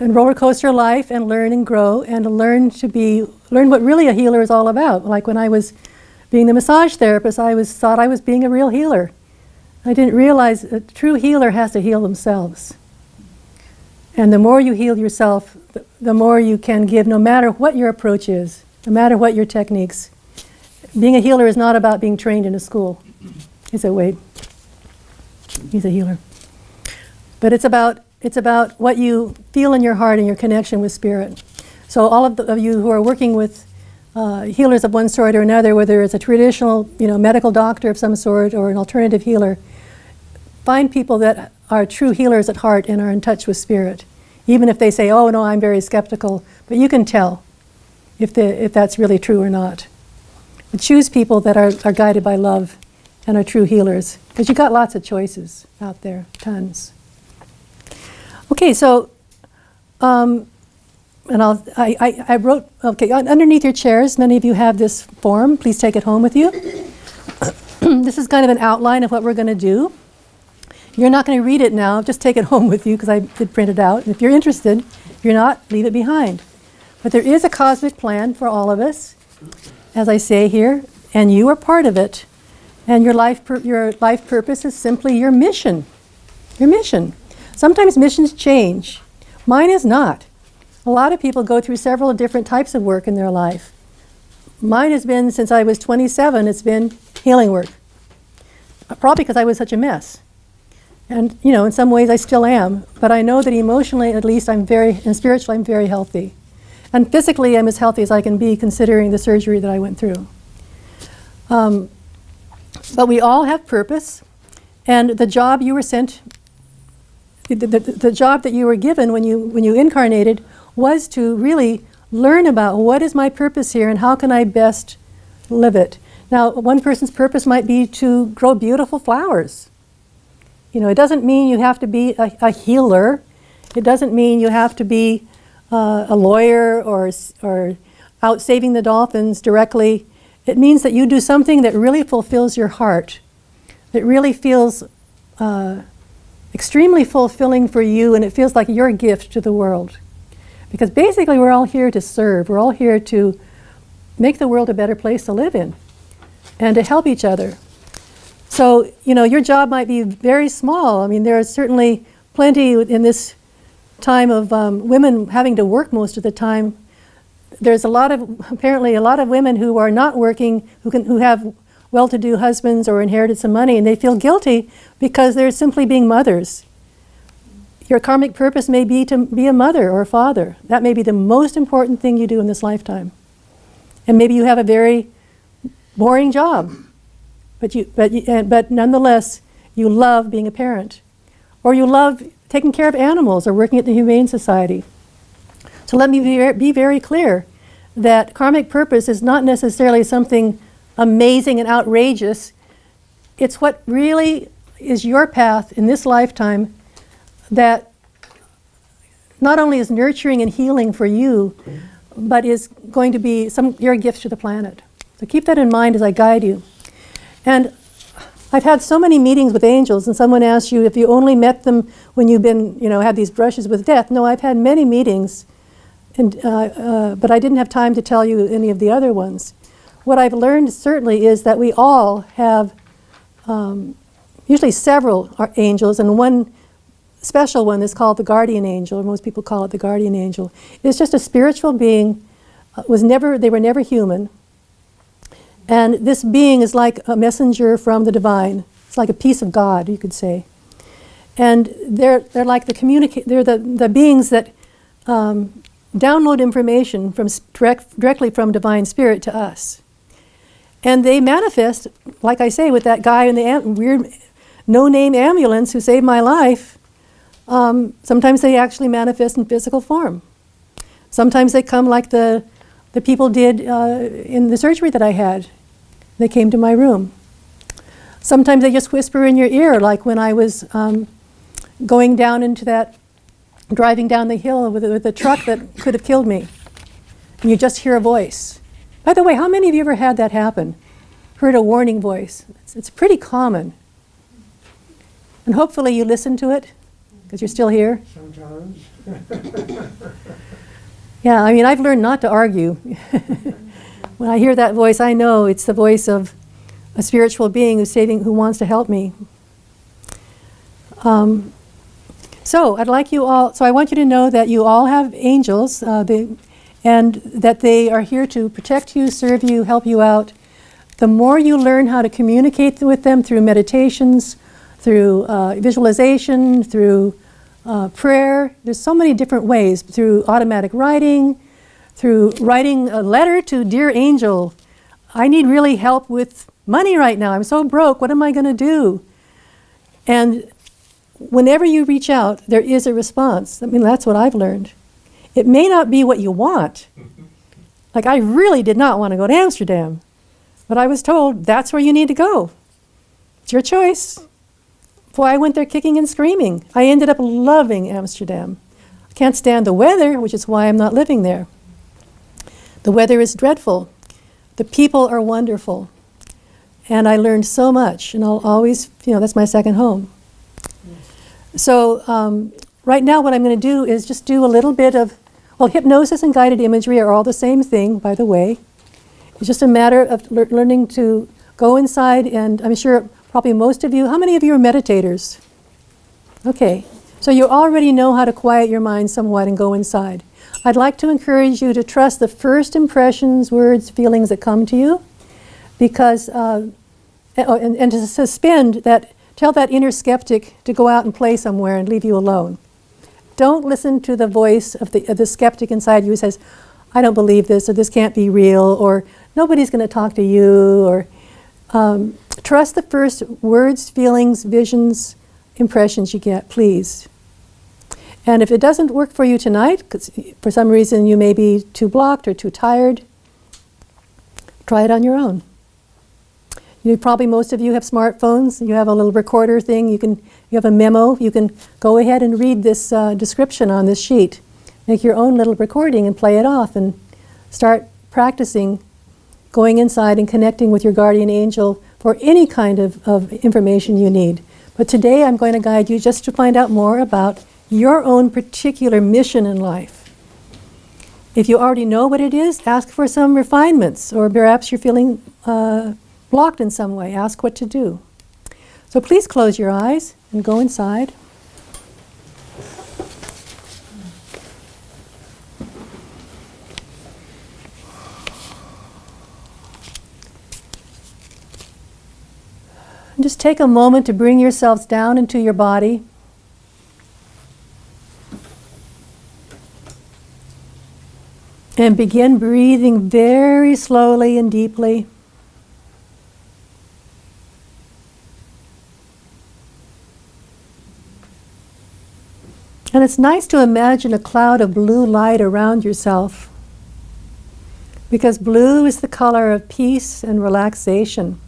a roller coaster life and learn and grow and to learn what really a healer is all about. Like when I was being the massage therapist, I thought I was being a real healer. I didn't realize a true healer has to heal themselves. And the more you heal yourself, the more you can give, no matter what your approach is, no matter what your techniques. Being a healer is not about being trained in a school. He said, wait, he's a healer. But it's about what you feel in your heart and your connection with spirit. So all of you who are working with healers of one sort or another, whether it's a traditional, medical doctor of some sort or an alternative healer, find people that are true healers at heart and are in touch with spirit. Even if they say, oh no, I'm very skeptical, but you can tell if that's really true or not. But choose people that are guided by love and are true healers, because you've got lots of choices out there, tons. Okay, so, and I wrote, okay, underneath your chairs, many of you have this form. Please take it home with you. This is kind of an outline of what we're going to do. You're not going to read it now, just take it home with you, because I did print it out. And if you're interested, if you're not, leave it behind. But there is a cosmic plan for all of us, as I say here, and you are part of it. And your life purpose is simply your mission. Your mission. Sometimes missions change. Mine is not. A lot of people go through several different types of work in their life. Mine has been, since I was 27, it's been healing work. Probably because I was such a mess. And, in some ways I still am. But I know that emotionally, at least, and spiritually, I'm very healthy. And physically, I'm as healthy as I can be, considering the surgery that I went through. But we all have purpose. And the job you were sent, the job that you were given when you incarnated was to really learn about what is my purpose here and how can I best live it. Now, one person's purpose might be to grow beautiful flowers. You know, it doesn't mean you have to be a healer. It doesn't mean you have to be a lawyer or out saving the dolphins directly. It means that you do something that really fulfills your heart, that really feels extremely fulfilling for you, and it feels like your gift to the world. Because basically we're all here to serve. We're all here to make the world a better place to live in and to help each other. So, you know, your job might be very small. I mean, there are certainly plenty in this time of women having to work most of the time. There's apparently a lot of women who are not working, who have well-to-do husbands or inherited some money, and they feel guilty because they're simply being mothers. Your karmic purpose may be to be a mother or a father. That may be the most important thing you do in this lifetime. And maybe you have a very boring job, but nonetheless, you love being a parent. Or you love taking care of animals or working at the Humane Society. So let me be very clear that karmic purpose is not necessarily something amazing and outrageous. It's what really is your path in this lifetime that not only is nurturing and healing for you, but is going to be your gift to the planet. So keep that in mind as I guide you. And I've had so many meetings with angels, and someone asked you if you only met them when you've been, had these brushes with death. No, I've had many meetings, and but I didn't have time to tell you any of the other ones. What I've learned certainly is that we all have usually several angels, and one special one is called the guardian angel, or most people call it the guardian angel. It's just a spiritual being. They were never human. And this being is like a messenger from the divine. It's like a piece of God, you could say. And they're like they're the beings that download information directly from divine spirit to us. And they manifest, like I say, with that guy in the weird no-name ambulance who saved my life. Sometimes they actually manifest in physical form. Sometimes they come like the people did in the surgery that I had. They came to my room. Sometimes they just whisper in your ear, like when I was going down into driving down the hill with a truck that could have killed me. And you just hear a voice. By the way, how many of you ever had that happen? Heard a warning voice? It's pretty common. And hopefully you listen to it, because you're still here. Sometimes. Yeah, I mean, I've learned not to argue. When I hear that voice, I know it's the voice of a spiritual being who wants to help me. So I want you to know that you all have angels, and that they are here to protect you, serve you, help you out. The more you learn how to communicate with them through meditations, through visualization, through prayer, there's so many different ways, through automatic writing, through writing a letter to dear angel. I need really help with money right now. I'm so broke. What am I going to do? And whenever you reach out, there is a response. I mean, that's what I've learned. It may not be what you want. Like, I really did not want to go to Amsterdam, but I was told that's where you need to go. It's your choice. Boy, I went there kicking and screaming. I ended up loving Amsterdam. I can't stand the weather, which is why I'm not living there. The weather is dreadful. The people are wonderful. And I learned so much, and I'll always, that's my second home. So right now what I'm going to do is just do a little bit of, hypnosis and guided imagery are all the same thing, by the way. It's just a matter of learning to go inside, and I'm sure probably most of you, how many of you are meditators? Okay, so you already know how to quiet your mind somewhat and go inside. I'd like to encourage you to trust the first impressions, words, feelings that come to you, because, and to suspend tell that inner skeptic to go out and play somewhere and leave you alone. Don't listen to the voice of the skeptic inside you who says, I don't believe this, or this can't be real, or nobody's going to talk to you, or Trust the first words, feelings, visions, impressions you get, please. And if it doesn't work for you tonight, because for some reason you may be too blocked or too tired, try it on your own. Most of you have smartphones. You have a little recorder thing. You have a memo. You can go ahead and read this description on this sheet. Make your own little recording and play it off and start practicing going inside and connecting with your guardian angel for any kind of information you need. But today I'm going to guide you just to find out more about your own particular mission in life. If you already know what it is, ask for some refinements, or perhaps you're feeling blocked in some way. Ask what to do. So please close your eyes and go inside. And just take a moment to bring yourselves down into your body. And begin breathing very slowly and deeply. And it's nice to imagine a cloud of blue light around yourself, because blue is the color of peace and relaxation.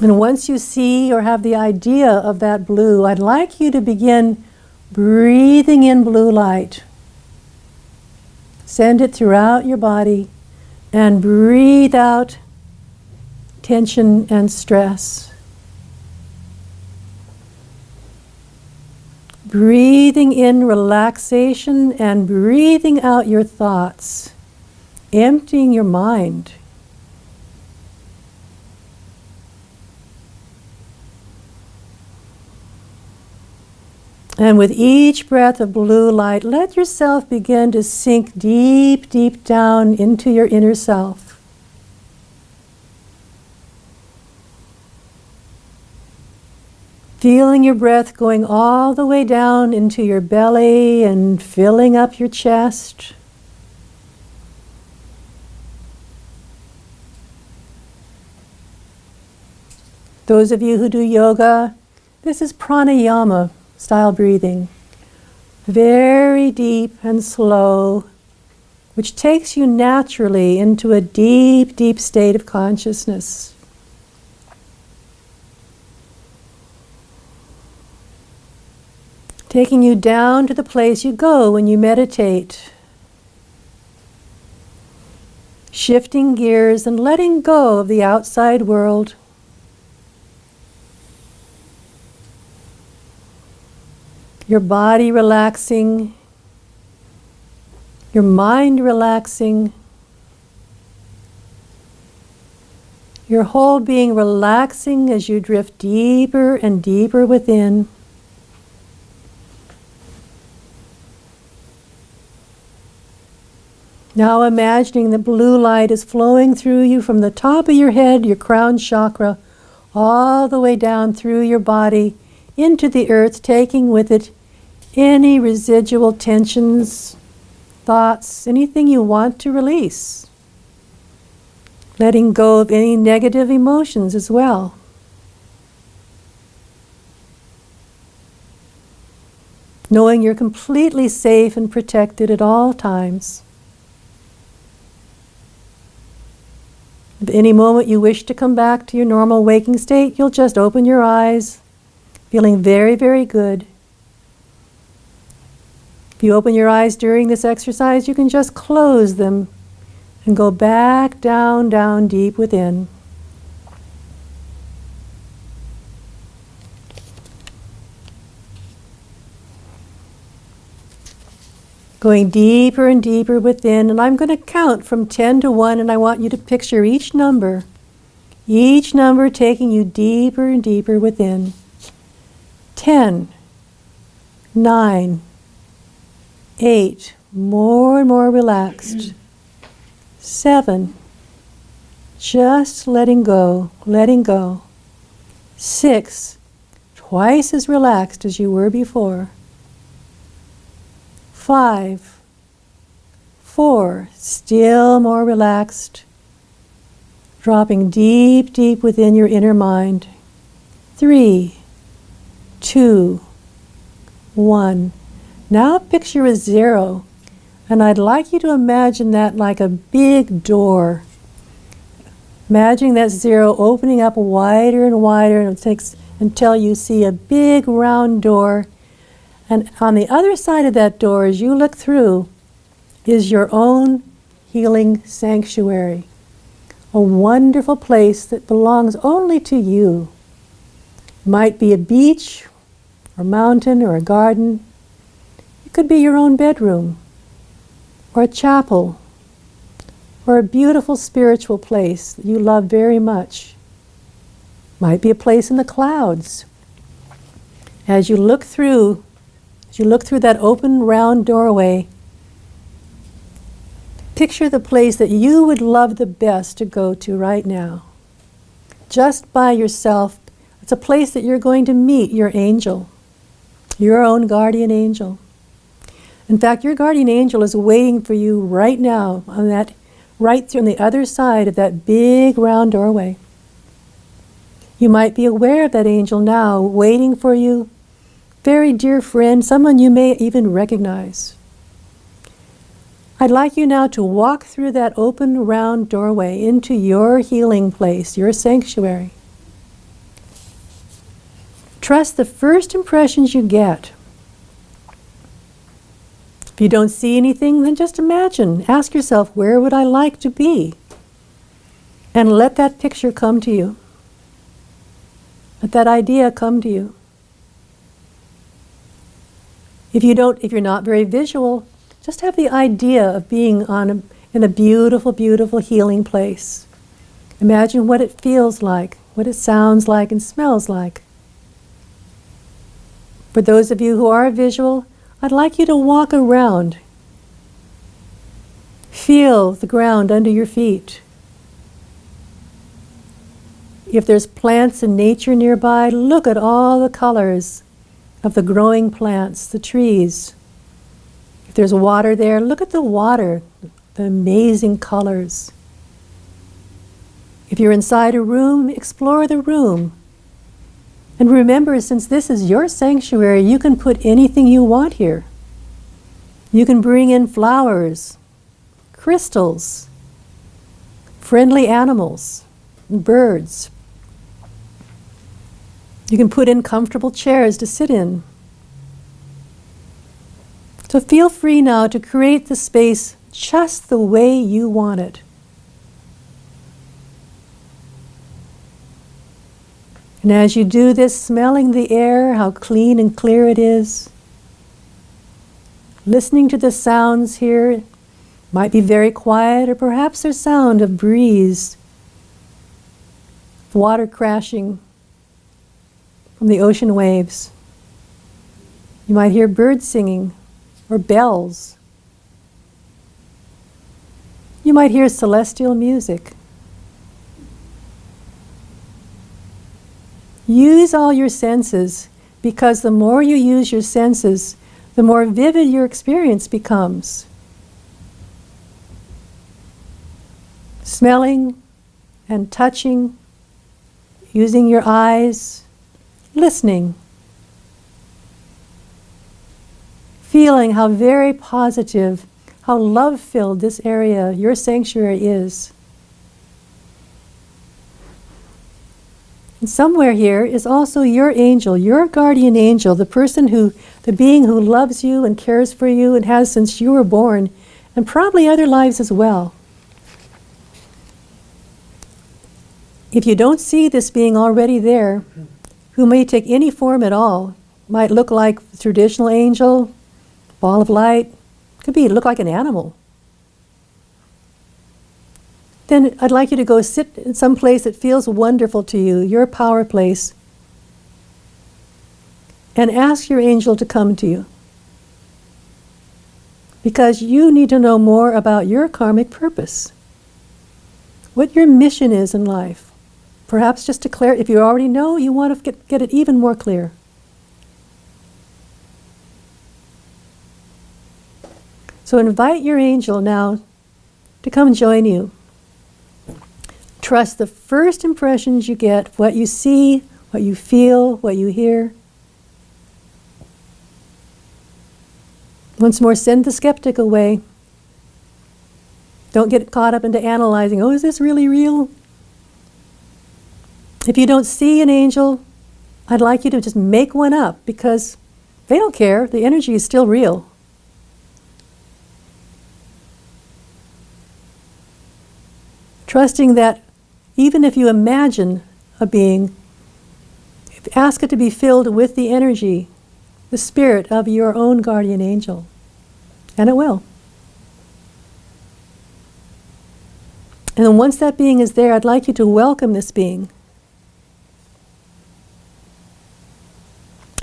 And once you see or have the idea of that blue, I'd like you to begin breathing in blue light. Send it throughout your body and breathe out tension and stress. Breathing in relaxation and breathing out your thoughts, emptying your mind. And with each breath of blue light, let yourself begin to sink deep, deep down into your inner self. Feeling your breath going all the way down into your belly and filling up your chest. Those of you who do yoga, this is pranayama style breathing. Very deep and slow, which takes you naturally into a deep, deep state of consciousness. Taking you down to the place you go when you meditate. Shifting gears and letting go of the outside world. Your body relaxing, your mind relaxing, your whole being relaxing as you drift deeper and deeper within. Now imagining the blue light is flowing through you from the top of your head, your crown chakra, all the way down through your body into the earth, taking with it any residual tensions, thoughts, anything you want to release. Letting go of any negative emotions as well. Knowing you're completely safe and protected at all times. If any moment you wish to come back to your normal waking state, you'll just open your eyes, feeling very, very good. If you open your eyes during this exercise, you can just close them and go back down, down deep within. Going deeper and deeper within, and I'm going to count from 10 to 1, and I want you to picture each number taking you deeper and deeper within. 10, 9, 8, more and more relaxed. 7, just letting go, letting go. 6, twice as relaxed as you were before. 5, 4, still more relaxed, dropping deep, deep within your inner mind. 3, 2, 1. Now picture a 0, and I'd like you to imagine that like a big door. Imagining that 0 opening up wider and wider, and it takes until you see a big round door. And on the other side of that door, as you look through, is your own healing sanctuary. A wonderful place that belongs only to you. It might be a beach, or mountain, or a garden. It could be your own bedroom, or a chapel, or a beautiful spiritual place that you love very much. Might be a place in the clouds. As you look through that open round doorway, picture the place that you would love the best to go to right now. Just by yourself. It's a place that you're going to meet your angel, your own guardian angel. In fact, your guardian angel is waiting for you right now on that, right on the other side of that big round doorway. You might be aware of that angel now, waiting for you. Very dear friend, someone you may even recognize. I'd like you now to walk through that open round doorway into your healing place, your sanctuary. Trust the first impressions you get. If you don't see anything, then just imagine. Ask yourself, where would I like to be? And let that picture come to you. Let that idea come to you. If you're not very visual, just have the idea of being in a beautiful, beautiful healing place. Imagine what it feels like, what it sounds like and smells like. For those of you who are visual, I'd like you to walk around. Feel the ground under your feet. If there's plants and nature nearby, look at all the colors of the growing plants, the trees. If there's water there, look at the water, the amazing colors. If you're inside a room, explore the room. And remember, since this is your sanctuary, you can put anything you want here. You can bring in flowers, crystals, friendly animals, birds. You can put in comfortable chairs to sit in. So feel free now to create the space just the way you want it. And as you do this, smelling the air, how clean and clear it is, listening to the sounds here, it might be very quiet, or perhaps there's sound of breeze, water crashing from the ocean waves. You might hear birds singing, or bells. You might hear celestial music. Use all your senses, because the more you use your senses, the more vivid your experience becomes. Smelling and touching, using your eyes, listening, feeling how very positive, how love-filled this area, your sanctuary, is. And somewhere here is also your angel, your guardian angel, the being who loves you and cares for you and has since you were born, and probably other lives as well. If you don't see this being already there, who may take any form at all, might look like a traditional angel, ball of light, look like an animal. Then I'd like you to go sit in some place that feels wonderful to you, your power place, and ask your angel to come to you. Because you need to know more about your karmic purpose, what your mission is in life. Perhaps just to clear, if you already know, you want to get it even more clear. So invite your angel now to come join you. Trust the first impressions you get, what you see, what you feel, what you hear. Once more, send the skeptic away. Don't get caught up into analyzing, oh, is this really real? If you don't see an angel, I'd like you to just make one up, because they don't care. The energy is still real. Trusting that even if you imagine a being, ask it to be filled with the energy, the spirit of your own guardian angel. And it will. And then once that being is there, I'd like you to welcome this being.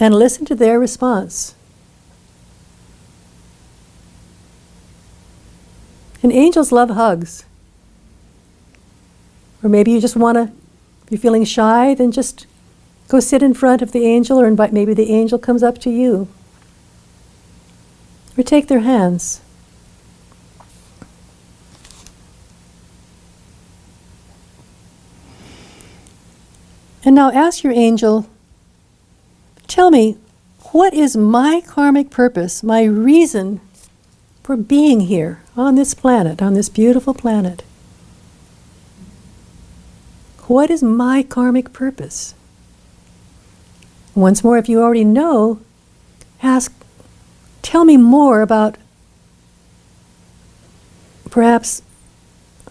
And listen to their response. And angels love hugs. Or maybe you just want to, if you're feeling shy, then just go sit in front of the angel, or invite, maybe the angel comes up to you. Or take their hands. And now ask your angel, tell me, what is my karmic purpose, my reason for being here on this planet, on this beautiful planet? What is my karmic purpose? Once more, if you already know, ask, tell me more about perhaps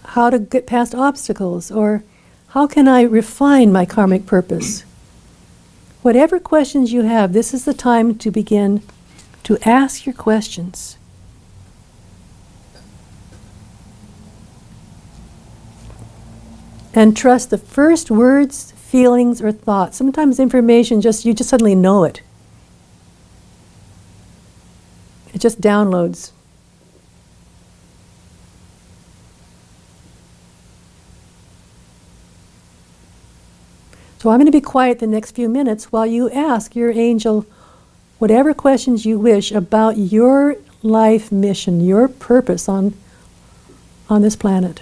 how to get past obstacles, or how can I refine my karmic purpose? Whatever questions you have, this is the time to begin to ask your questions. And trust the first words, feelings, or thoughts. Sometimes information you just suddenly know it. It just downloads. So I'm going to be quiet the next few minutes while you ask your angel whatever questions you wish about your life mission, your purpose on this planet.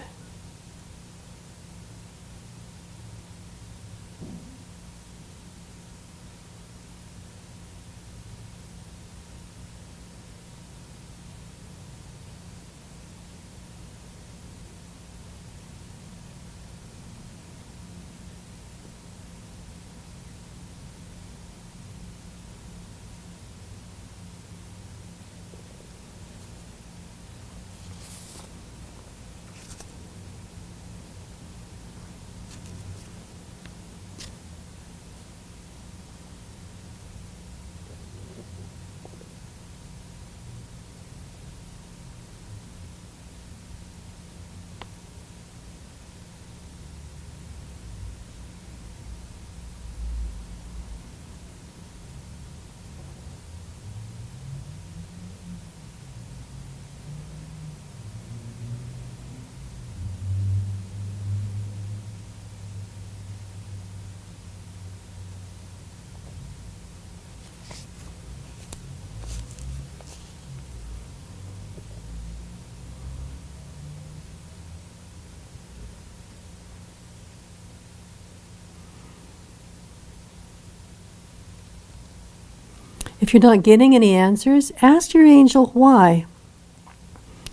If you're not getting any answers, ask your angel why.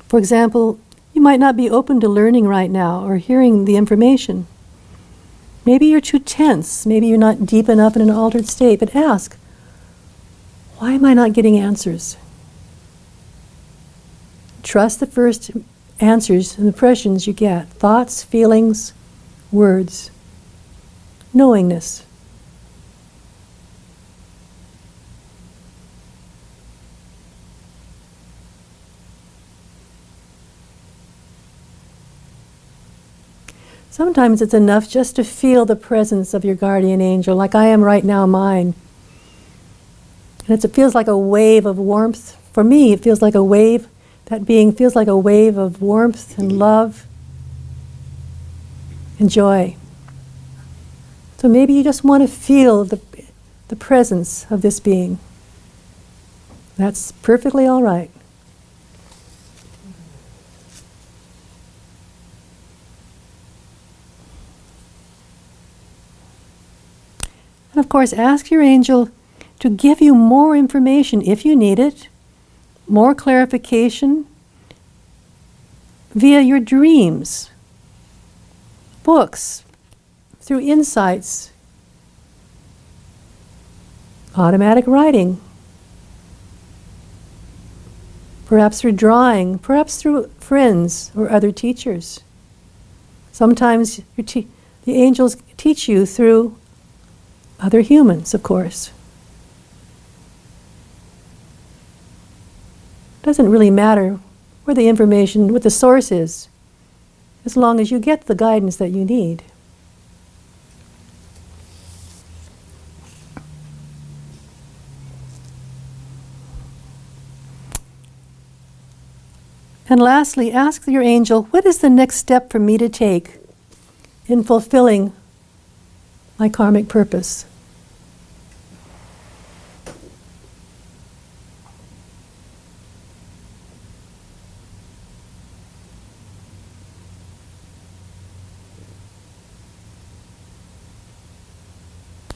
For example, you might not be open to learning right now or hearing the information. Maybe you're too tense. Maybe you're not deep enough in an altered state. But ask, why am I not getting answers? Trust the first answers and impressions you get. Thoughts, feelings, words. Knowingness. Sometimes it's enough just to feel the presence of your guardian angel, like I am right now mine. And it feels like a wave of warmth. For me, it feels like a wave. That being feels like a wave of warmth and love and joy. So maybe you just want to feel the presence of this being. That's perfectly all right. course, ask your angel to give you more information if you need it, more clarification via your dreams, books, through insights, automatic writing, perhaps through drawing, perhaps through friends or other teachers. Sometimes the angels teach you through other humans, of course. Doesn't really matter where the information, what the source is, as long as you get the guidance that you need. And lastly, ask your angel, what is the next step for me to take in fulfilling my karmic purpose?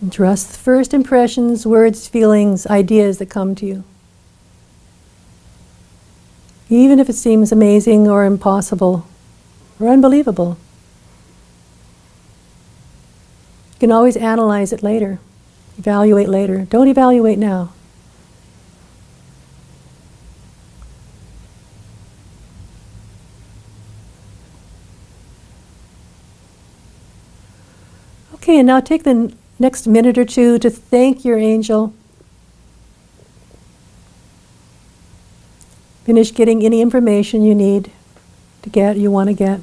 And trust the first impressions, words, feelings, ideas that come to you. Even if it seems amazing or impossible or unbelievable. You can always analyze it later, evaluate later. Don't evaluate now. Okay, and now take the next minute or two to thank your angel. Finish getting any information you need to get, you want to get.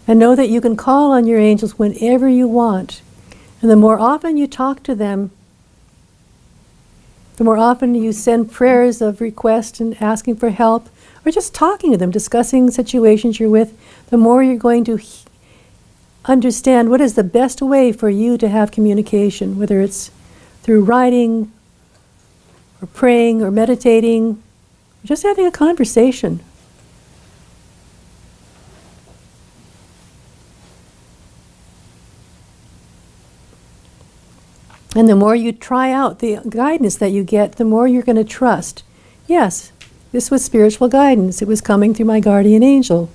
And know that you can call on your angels whenever you want. And the more often you talk to them, the more often you send prayers of request and asking for help, or just talking to them, discussing situations you're with, the more you're going to understand what is the best way for you to have communication, whether it's through writing, or praying, or meditating, or just having a conversation. And the more you try out the guidance that you get, the more you're going to trust. Yes, this was spiritual guidance. It was coming through my guardian angel.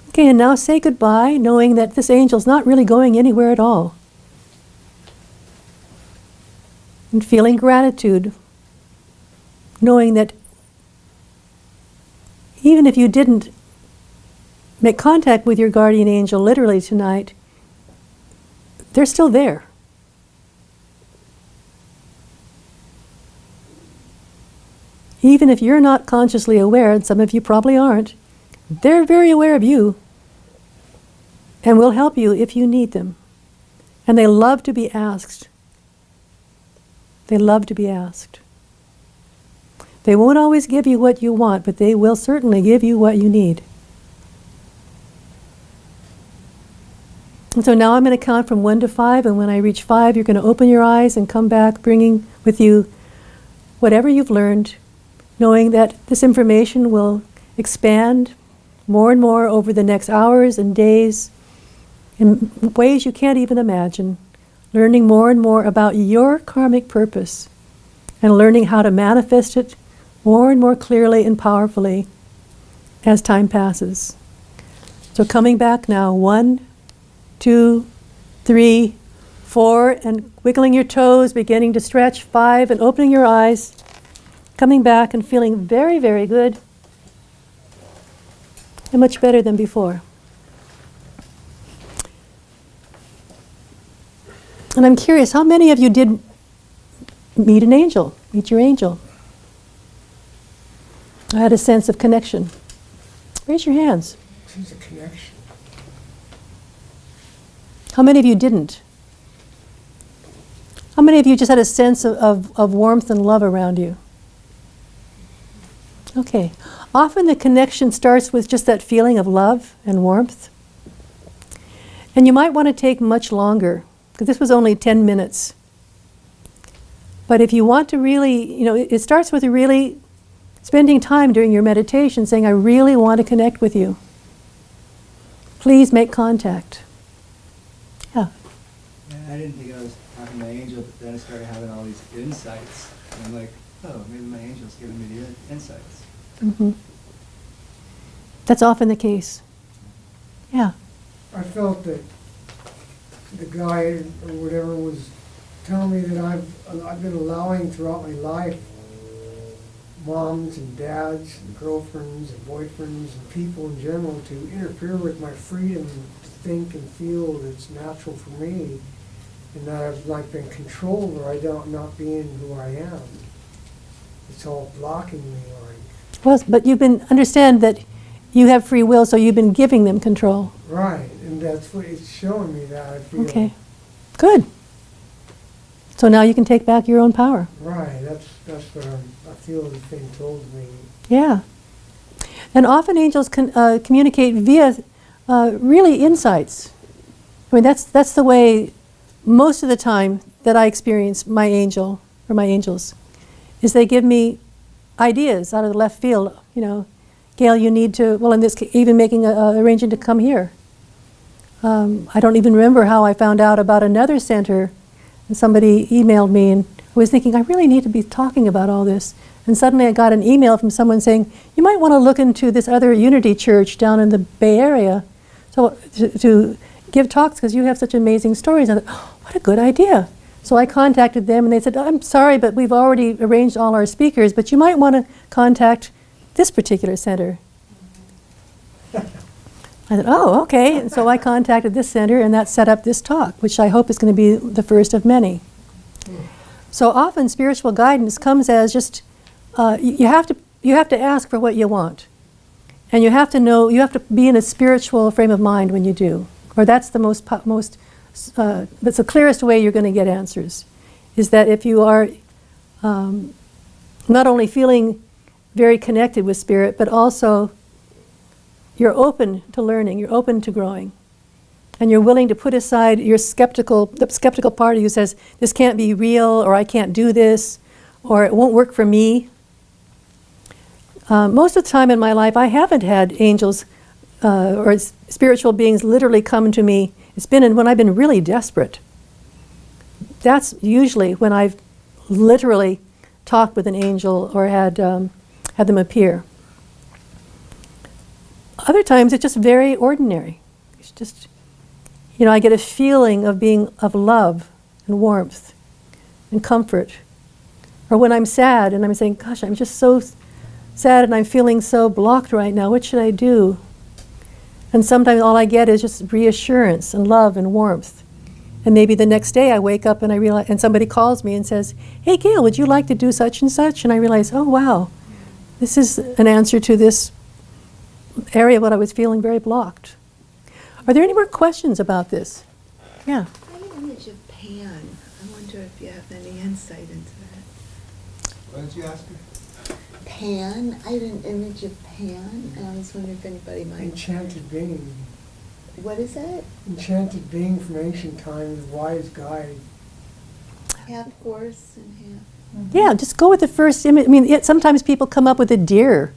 Okay, and now say goodbye, knowing that this angel's not really going anywhere at all. And feeling gratitude, knowing that even if you didn't make contact with your guardian angel literally tonight, they're still there. Even if you're not consciously aware, and some of you probably aren't, they're very aware of you and will help you if you need them. And they love to be asked. They love to be asked. They won't always give you what you want, but they will certainly give you what you need. And so now I'm going to count from 1 to 5, and when I reach 5, you're going to open your eyes and come back, bringing with you whatever you've learned, knowing that this information will expand more and more over the next hours and days in ways you can't even imagine, learning more and more about your karmic purpose and learning how to manifest it more and more clearly and powerfully as time passes. So coming back now, 1, 2, 3, 4, and wiggling your toes, beginning to stretch. 5, and opening your eyes, coming back and feeling very, very good, and much better than before. And I'm curious, how many of you did meet an angel, meet your angel? I had a sense of connection. Raise your hands. Sense of connection. How many of you didn't? How many of you just had a sense of warmth and love around you? Okay. Often the connection starts with just that feeling of love and warmth. And you might want to take much longer, because this was only 10 minutes. But if you want to really, it starts with really spending time during your meditation saying, I really want to connect with you. Please make contact. Yeah. I didn't think I was talking to my angel, but then I started having all these insights. And I'm like, oh, maybe my angel's giving me the insights. Mm-hmm. That's often the case. Yeah. I felt that the guy or whatever was telling me that I've been allowing throughout my life moms and dads and girlfriends and boyfriends and people in general to interfere with my freedom to think and feel that's natural for me, and that I've like been controlled or I don't not being who I am. It's all blocking me like. Well, but understand that you have free will, so you've been giving them control. Right, and that's what it's showing me that I feel. Okay. Good. So now you can take back your own power. Right, that's what I feel is being told to me. Yeah. And often angels can communicate via really insights. I mean, that's the way most of the time that I experience my angel or my angels, is they give me ideas out of the left field. Gail, you need to, well, in this case, even making arranging to come here. I don't even remember how I found out about another center, and somebody emailed me, and I was thinking, I really need to be talking about all this. And suddenly I got an email from someone saying, you might want to look into this other Unity church down in the Bay Area to give talks because you have such amazing stories. And I thought, oh, what a good idea. So I contacted them, and they said, I'm sorry, but we've already arranged all our speakers, but you might want to contact this particular center. I said, oh, okay. And so I contacted this center, and that set up this talk, which I hope is going to be the first of many. So often spiritual guidance comes as just, you have to ask for what you want. And you have to know, you have to be in a spiritual frame of mind when you do. Or that's the that's the clearest way you're going to get answers, is that if you are not only feeling very connected with spirit, but also you're open to learning, you're open to growing, and you're willing to put aside the skeptical part of you says, this can't be real, or I can't do this, or it won't work for me. Most of the time in my life, I haven't had angels or spiritual beings literally come to me. It's been when I've been really desperate. That's usually when I've literally talked with an angel or had them appear. Other times it's just very ordinary. It's just, I get a feeling of love and warmth and comfort. Or when I'm sad and I'm saying, gosh, I'm just so sad and I'm feeling so blocked right now. What should I do? And sometimes all I get is just reassurance and love and warmth. And maybe the next day I wake up and I realize, and somebody calls me and says, hey, Gail, would you like to do such and such? And I realize, oh, wow, this is an answer to this area what I was feeling very blocked. Are there any more questions about this? Yeah. I have an image of Pan. I wonder if you have any insight into that. What did you ask her? Pan. I had an image of Pan, and I was wondering if anybody might. Enchanted being. What is that? Enchanted being from ancient times, wise guide. Half horse and half. Yeah, just go with the first image. I mean, sometimes people come up with a deer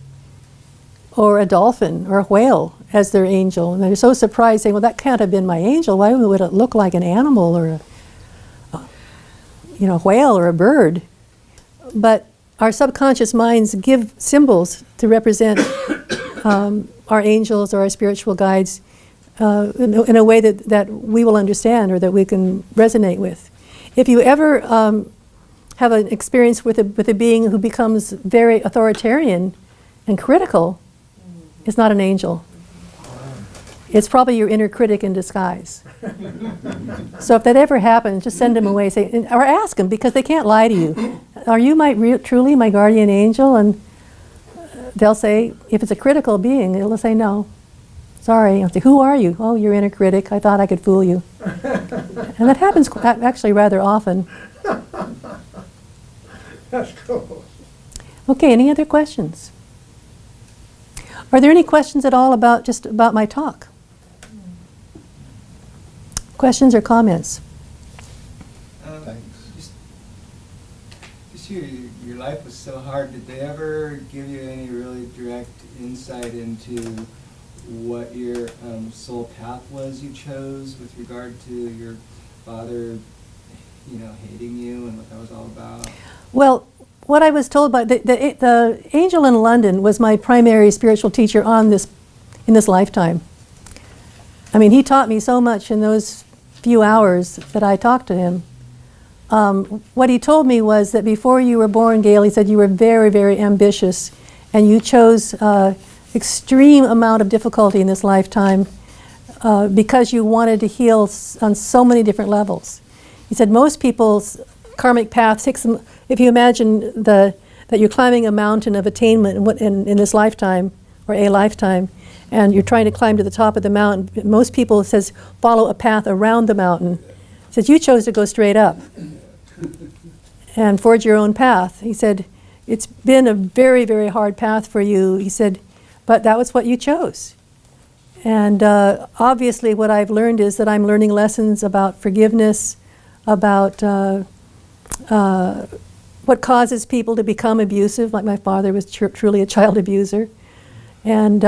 or a dolphin or a whale as their angel, and they're so surprised, saying, well, that can't have been my angel. Why would it look like an animal or a whale or a bird? But our subconscious minds give symbols to represent our angels or our spiritual guides in a way that we will understand or that we can resonate with. If you ever have an experience with a being who becomes very authoritarian and critical, it's not an angel. It's probably your inner critic in disguise. So if that ever happens, just send them away, or ask them, because they can't lie to you. Are you truly my guardian angel? And they'll say, if it's a critical being, they'll say no. Sorry. I'll say, who are you? Oh, your inner critic. I thought I could fool you. And that happens actually rather often. That's cool. Okay, any other questions? Are there any questions at all about my talk? Questions or comments? Thanks. Just your life was so hard. Did they ever give you any really direct insight into what your soul path was you chose with regard to your father, hating you and what that was all about? Well, what I was told by the angel in London was my primary spiritual teacher in this lifetime. I mean, he taught me so much in those few hours that I talked to him. What he told me was that before you were born, Gail, he said you were very, very ambitious, and you chose extreme amount of difficulty in this lifetime because you wanted to heal on so many different levels. He said most people's karmic path takes them, if you imagine that you're climbing a mountain of attainment in this lifetime, or a lifetime, and you're trying to climb to the top of the mountain, most people, it says, follow a path around the mountain. He says, you chose to go straight up and forge your own path. He said, it's been a very, very hard path for you. He said, but that was what you chose. And obviously what I've learned is that I'm learning lessons about forgiveness, about what causes people to become abusive, like my father was truly a child abuser. And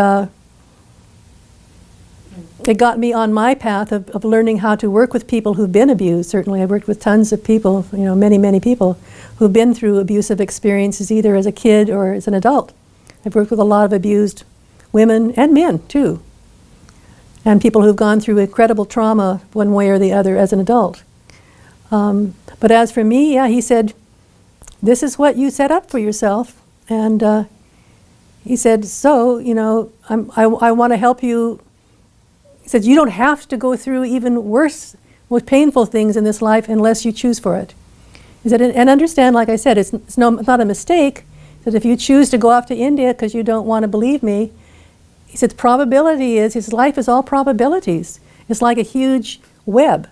it got me on my path of learning how to work with people who've been abused. Certainly I've worked with tons of people, many, many people who've been through abusive experiences either as a kid or as an adult. I've worked with a lot of abused women and men too. And people who've gone through incredible trauma one way or the other as an adult. But as for me, yeah, he said, this is what you set up for yourself. And he said, so, I want to help you. He said, you don't have to go through even worse, more painful things in this life unless you choose for it. He said, and understand, like I said, it's not a mistake that if you choose to go off to India because you don't want to believe me, he said, the probability is, his life is all probabilities. It's like a huge web.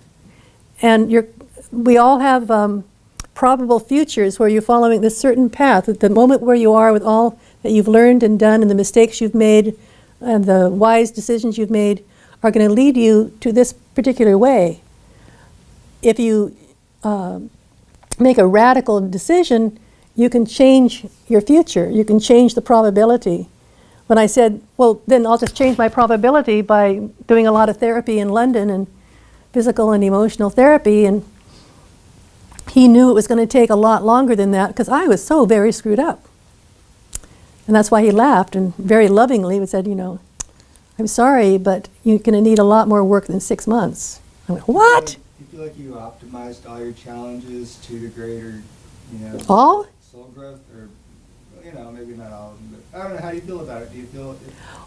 And we all have probable futures where you're following this certain path. At the moment where you are with all that you've learned and done and the mistakes you've made and the wise decisions you've made are going to lead you to this particular way. If you make a radical decision, you can change your future. You can change the probability. When I said, well, then I'll just change my probability by doing a lot of therapy in London and physical and emotional therapy, and he knew it was going to take a lot longer than that because I was so very screwed up. And that's why he laughed and very lovingly said, I'm sorry, but you're going to need a lot more work than 6 months. I went, what? Do you feel like you optimized all your challenges to the greater, All? soul growth? Or, maybe not all of them, but I don't know. How do you feel about it? Do you feel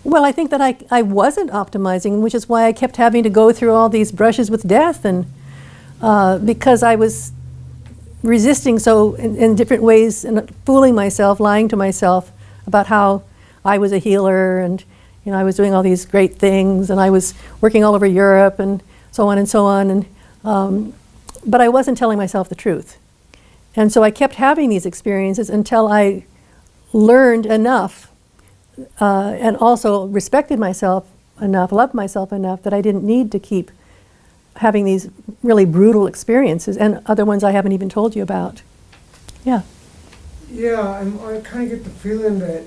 Well, I think that I wasn't optimizing, which is why I kept having to go through all these brushes with death, and because I was resisting so in different ways and fooling myself, lying to myself about how I was a healer and I was doing all these great things and I was working all over Europe and so on and so on, and but I wasn't telling myself the truth. And so I kept having these experiences until I learned enough and also respected myself enough, loved myself enough that I didn't need to keep having these really brutal experiences and other ones I haven't even told you about. Yeah. Yeah, I kind of get the feeling that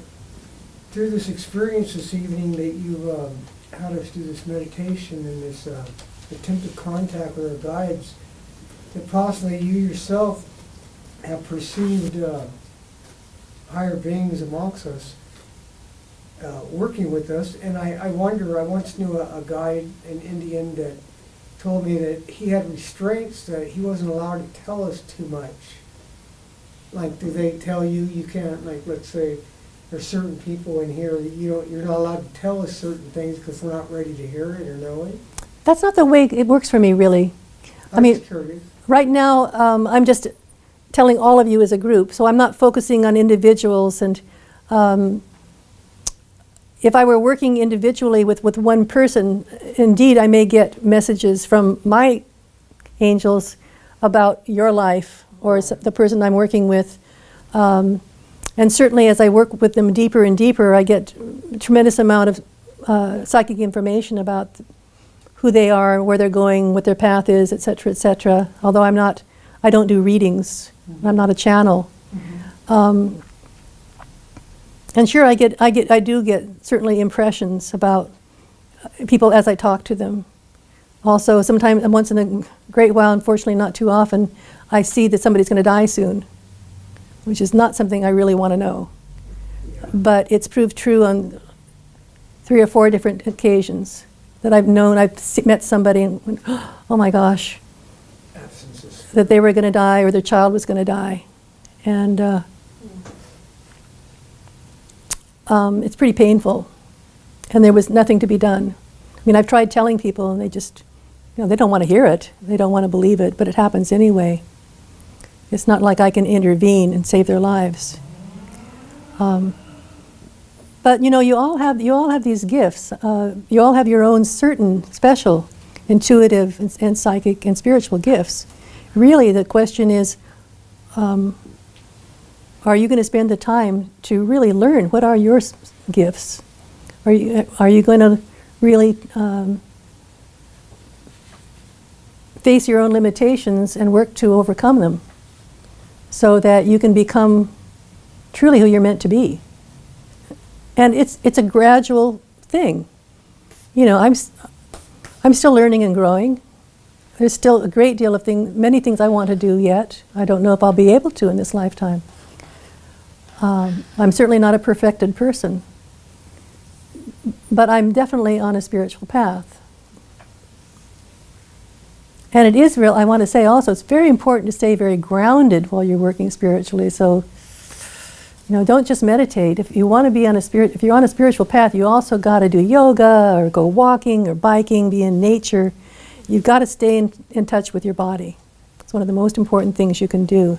through this experience this evening that you had us do this meditation and this attempted contact with our guides, that possibly you yourself have perceived higher beings amongst us working with us. And I wonder, I once knew a guide, an Indian, that told me that he had restraints, that he wasn't allowed to tell us too much. Like, do they tell you you can't, like, let's say there's certain people in here, you're not allowed to tell us certain things because we're not ready to hear it or know it? That's not the way it works for me, really. I'm mean, just curious. Right now, I'm just telling all of you as a group, so I'm not focusing on individuals. And if I were working individually with one person, indeed I may get messages from my angels about your life or the person I'm working with. And certainly as I work with them deeper and deeper, I get a tremendous amount of psychic information about who they are, where they're going, what their path is, et cetera, although I don't do readings. I'm not a channel. And sure, I do get certainly impressions about people as I talk to them. Also, sometimes, once in a great while, unfortunately not too often, I see that somebody's going to die soon, which is not something I really want to know. But it's proved true on 3 or 4 different occasions that I've met somebody and went, oh my gosh, Absences. that they were going to die or their child was going to die. And it's pretty painful. And there was nothing to be done. I mean, I've tried telling people and they just, they don't want to hear it. They don't want to believe it, but it happens anyway. It's not like I can intervene and save their lives. But you all have these gifts. You all have your own certain special intuitive and psychic and spiritual gifts. Really, the question is, are you going to spend the time to really learn what are your gifts? Are you going to really face your own limitations and work to overcome them so that you can become truly who you're meant to be? And it's a gradual thing. I'm still learning and growing. There's still a great deal of many things I want to do yet. I don't know if I'll be able to in this lifetime. I'm certainly not a perfected person, but I'm definitely on a spiritual path. And it is real, I want to say also, it's very important to stay very grounded while you're working spiritually. So, don't just meditate. If you want to be if you're on a spiritual path, you also got to do yoga or go walking or biking, be in nature. You've got to stay in touch with your body. It's one of the most important things you can do.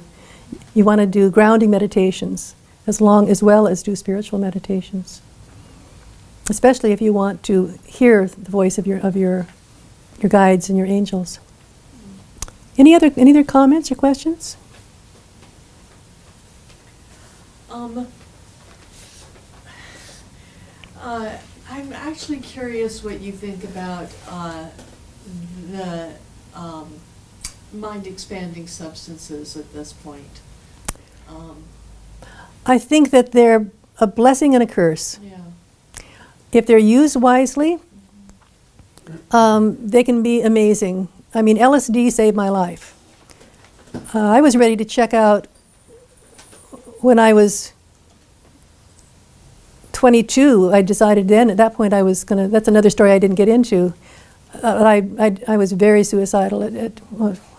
You want to do grounding meditations as well as do spiritual meditations. Especially if you want to hear the voice of your guides and your angels. Any other comments or questions? I'm actually curious what you think about the mind-expanding substances at this point. I think that they're a blessing and a curse. Yeah. If they're used wisely, they can be amazing. I mean, LSD saved my life. I was ready to check out when I was 22. I decided then, at that point, that's another story I didn't get into. I was very suicidal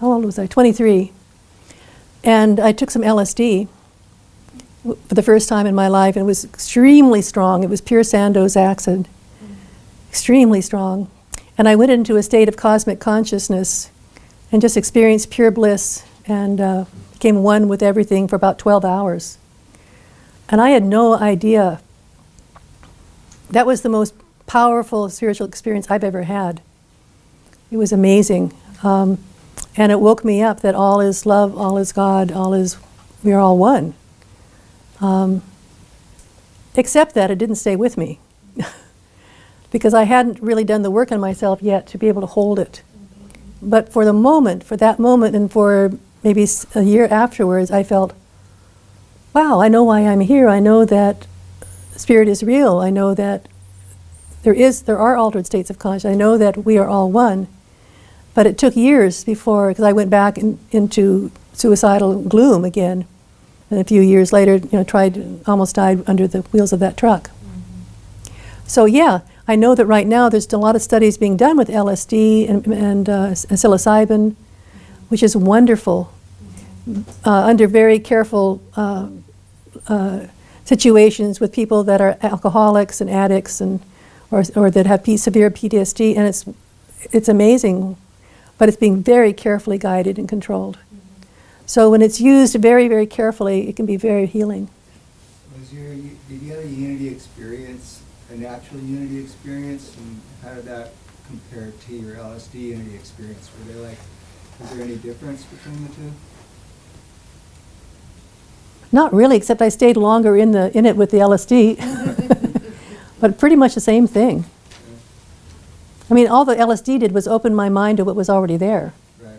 how old was I? 23. And I took some LSD for the first time in my life, and it was extremely strong. It was pure Sandoz acid, extremely strong. And I went into a state of cosmic consciousness and just experienced pure bliss and became one with everything for about 12 hours. And I had no idea. That was the most powerful spiritual experience I've ever had. It was amazing. And it woke me up that all is love, all is God, we are all one. Except that it didn't stay with me. Because I hadn't really done the work on myself yet to be able to hold it. But for that moment, and for maybe a year afterwards, I felt, wow, I know why I'm here. I know that spirit is real. I know that there are altered states of consciousness. I know that we are all one. But it took years before, because I went back into suicidal gloom again. And a few years later, almost died under the wheels of that truck. So yeah, I know that right now there's a lot of studies being done with LSD and psilocybin, which is wonderful, under very careful situations with people that are alcoholics and addicts or that have severe PTSD, and it's amazing, but it's being very carefully guided and controlled. So when it's used very, very carefully, it can be very healing. Did you have a unity experience, a natural unity experience, and how did that compare to your LSD unity experience? Was there any difference between the two? Not really, except I stayed longer in it with the LSD. But pretty much the same thing. I mean, all the LSD did was open my mind to what was already there. Right.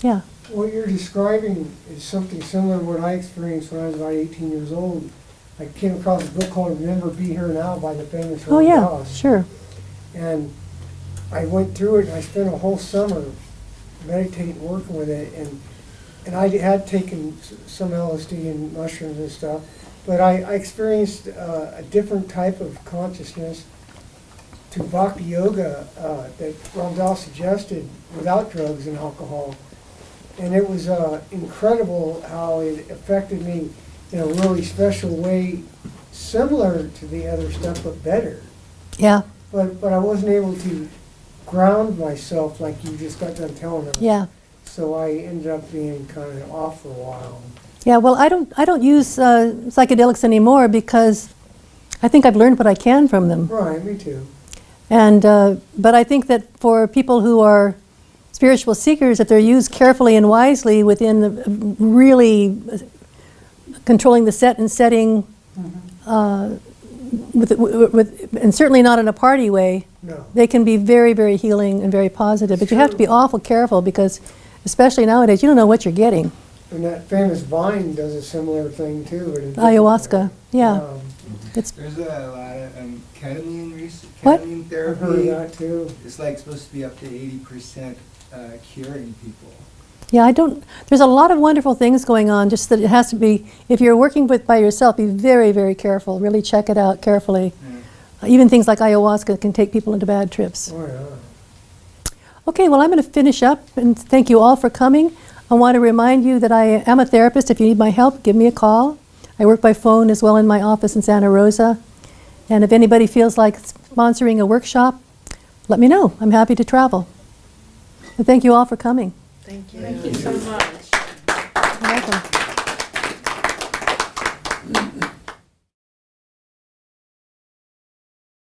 Yeah. What you're describing is something similar to what I experienced when I was about 18 years old. I came across a book called Remember, Be Here Now by the famous Oh, Ram yeah, Dass. sure. And I went through it, and I spent a whole summer meditating, working with it, and I had taken some LSD and mushrooms and stuff, but I experienced a different type of consciousness to bhakti yoga that Ram Dass suggested without drugs and alcohol. And it was incredible how it affected me in a really special way, similar to the other stuff, but better. Yeah, But I wasn't able to ground myself like you just got done telling us. yeah. So I ended up being kind of off for a while. Yeah, well, I don't use psychedelics anymore because I think I've learned what I can from them. Right, me too. And but I think that for people who are spiritual seekers, if they're used carefully and wisely within really controlling the set and setting, and certainly not in a party way, No. they can be very, very healing and very positive. But you have to be awful careful because, especially nowadays, you don't know what you're getting. And that famous vine does a similar thing too. But in a different Ayahuasca, way. yeah. It's There's a lot of ketamine, What? ketamine I've therapy. heard of that too. It's like supposed to be up to 80% curing people. Yeah, there's a lot of wonderful things going on, just that it has to be, if you're working by yourself, be very, very careful. Really check it out carefully. Yeah. Even things like ayahuasca can take people into bad trips. Oh yeah. Okay, well, I'm going to finish up, and thank you all for coming. I want to remind you that I am a therapist. If you need my help, give me a call. I work by phone as well in my office in Santa Rosa. And if anybody feels like sponsoring a workshop, let me know. I'm happy to travel. And thank you all for coming. Thank you. Thank you so much.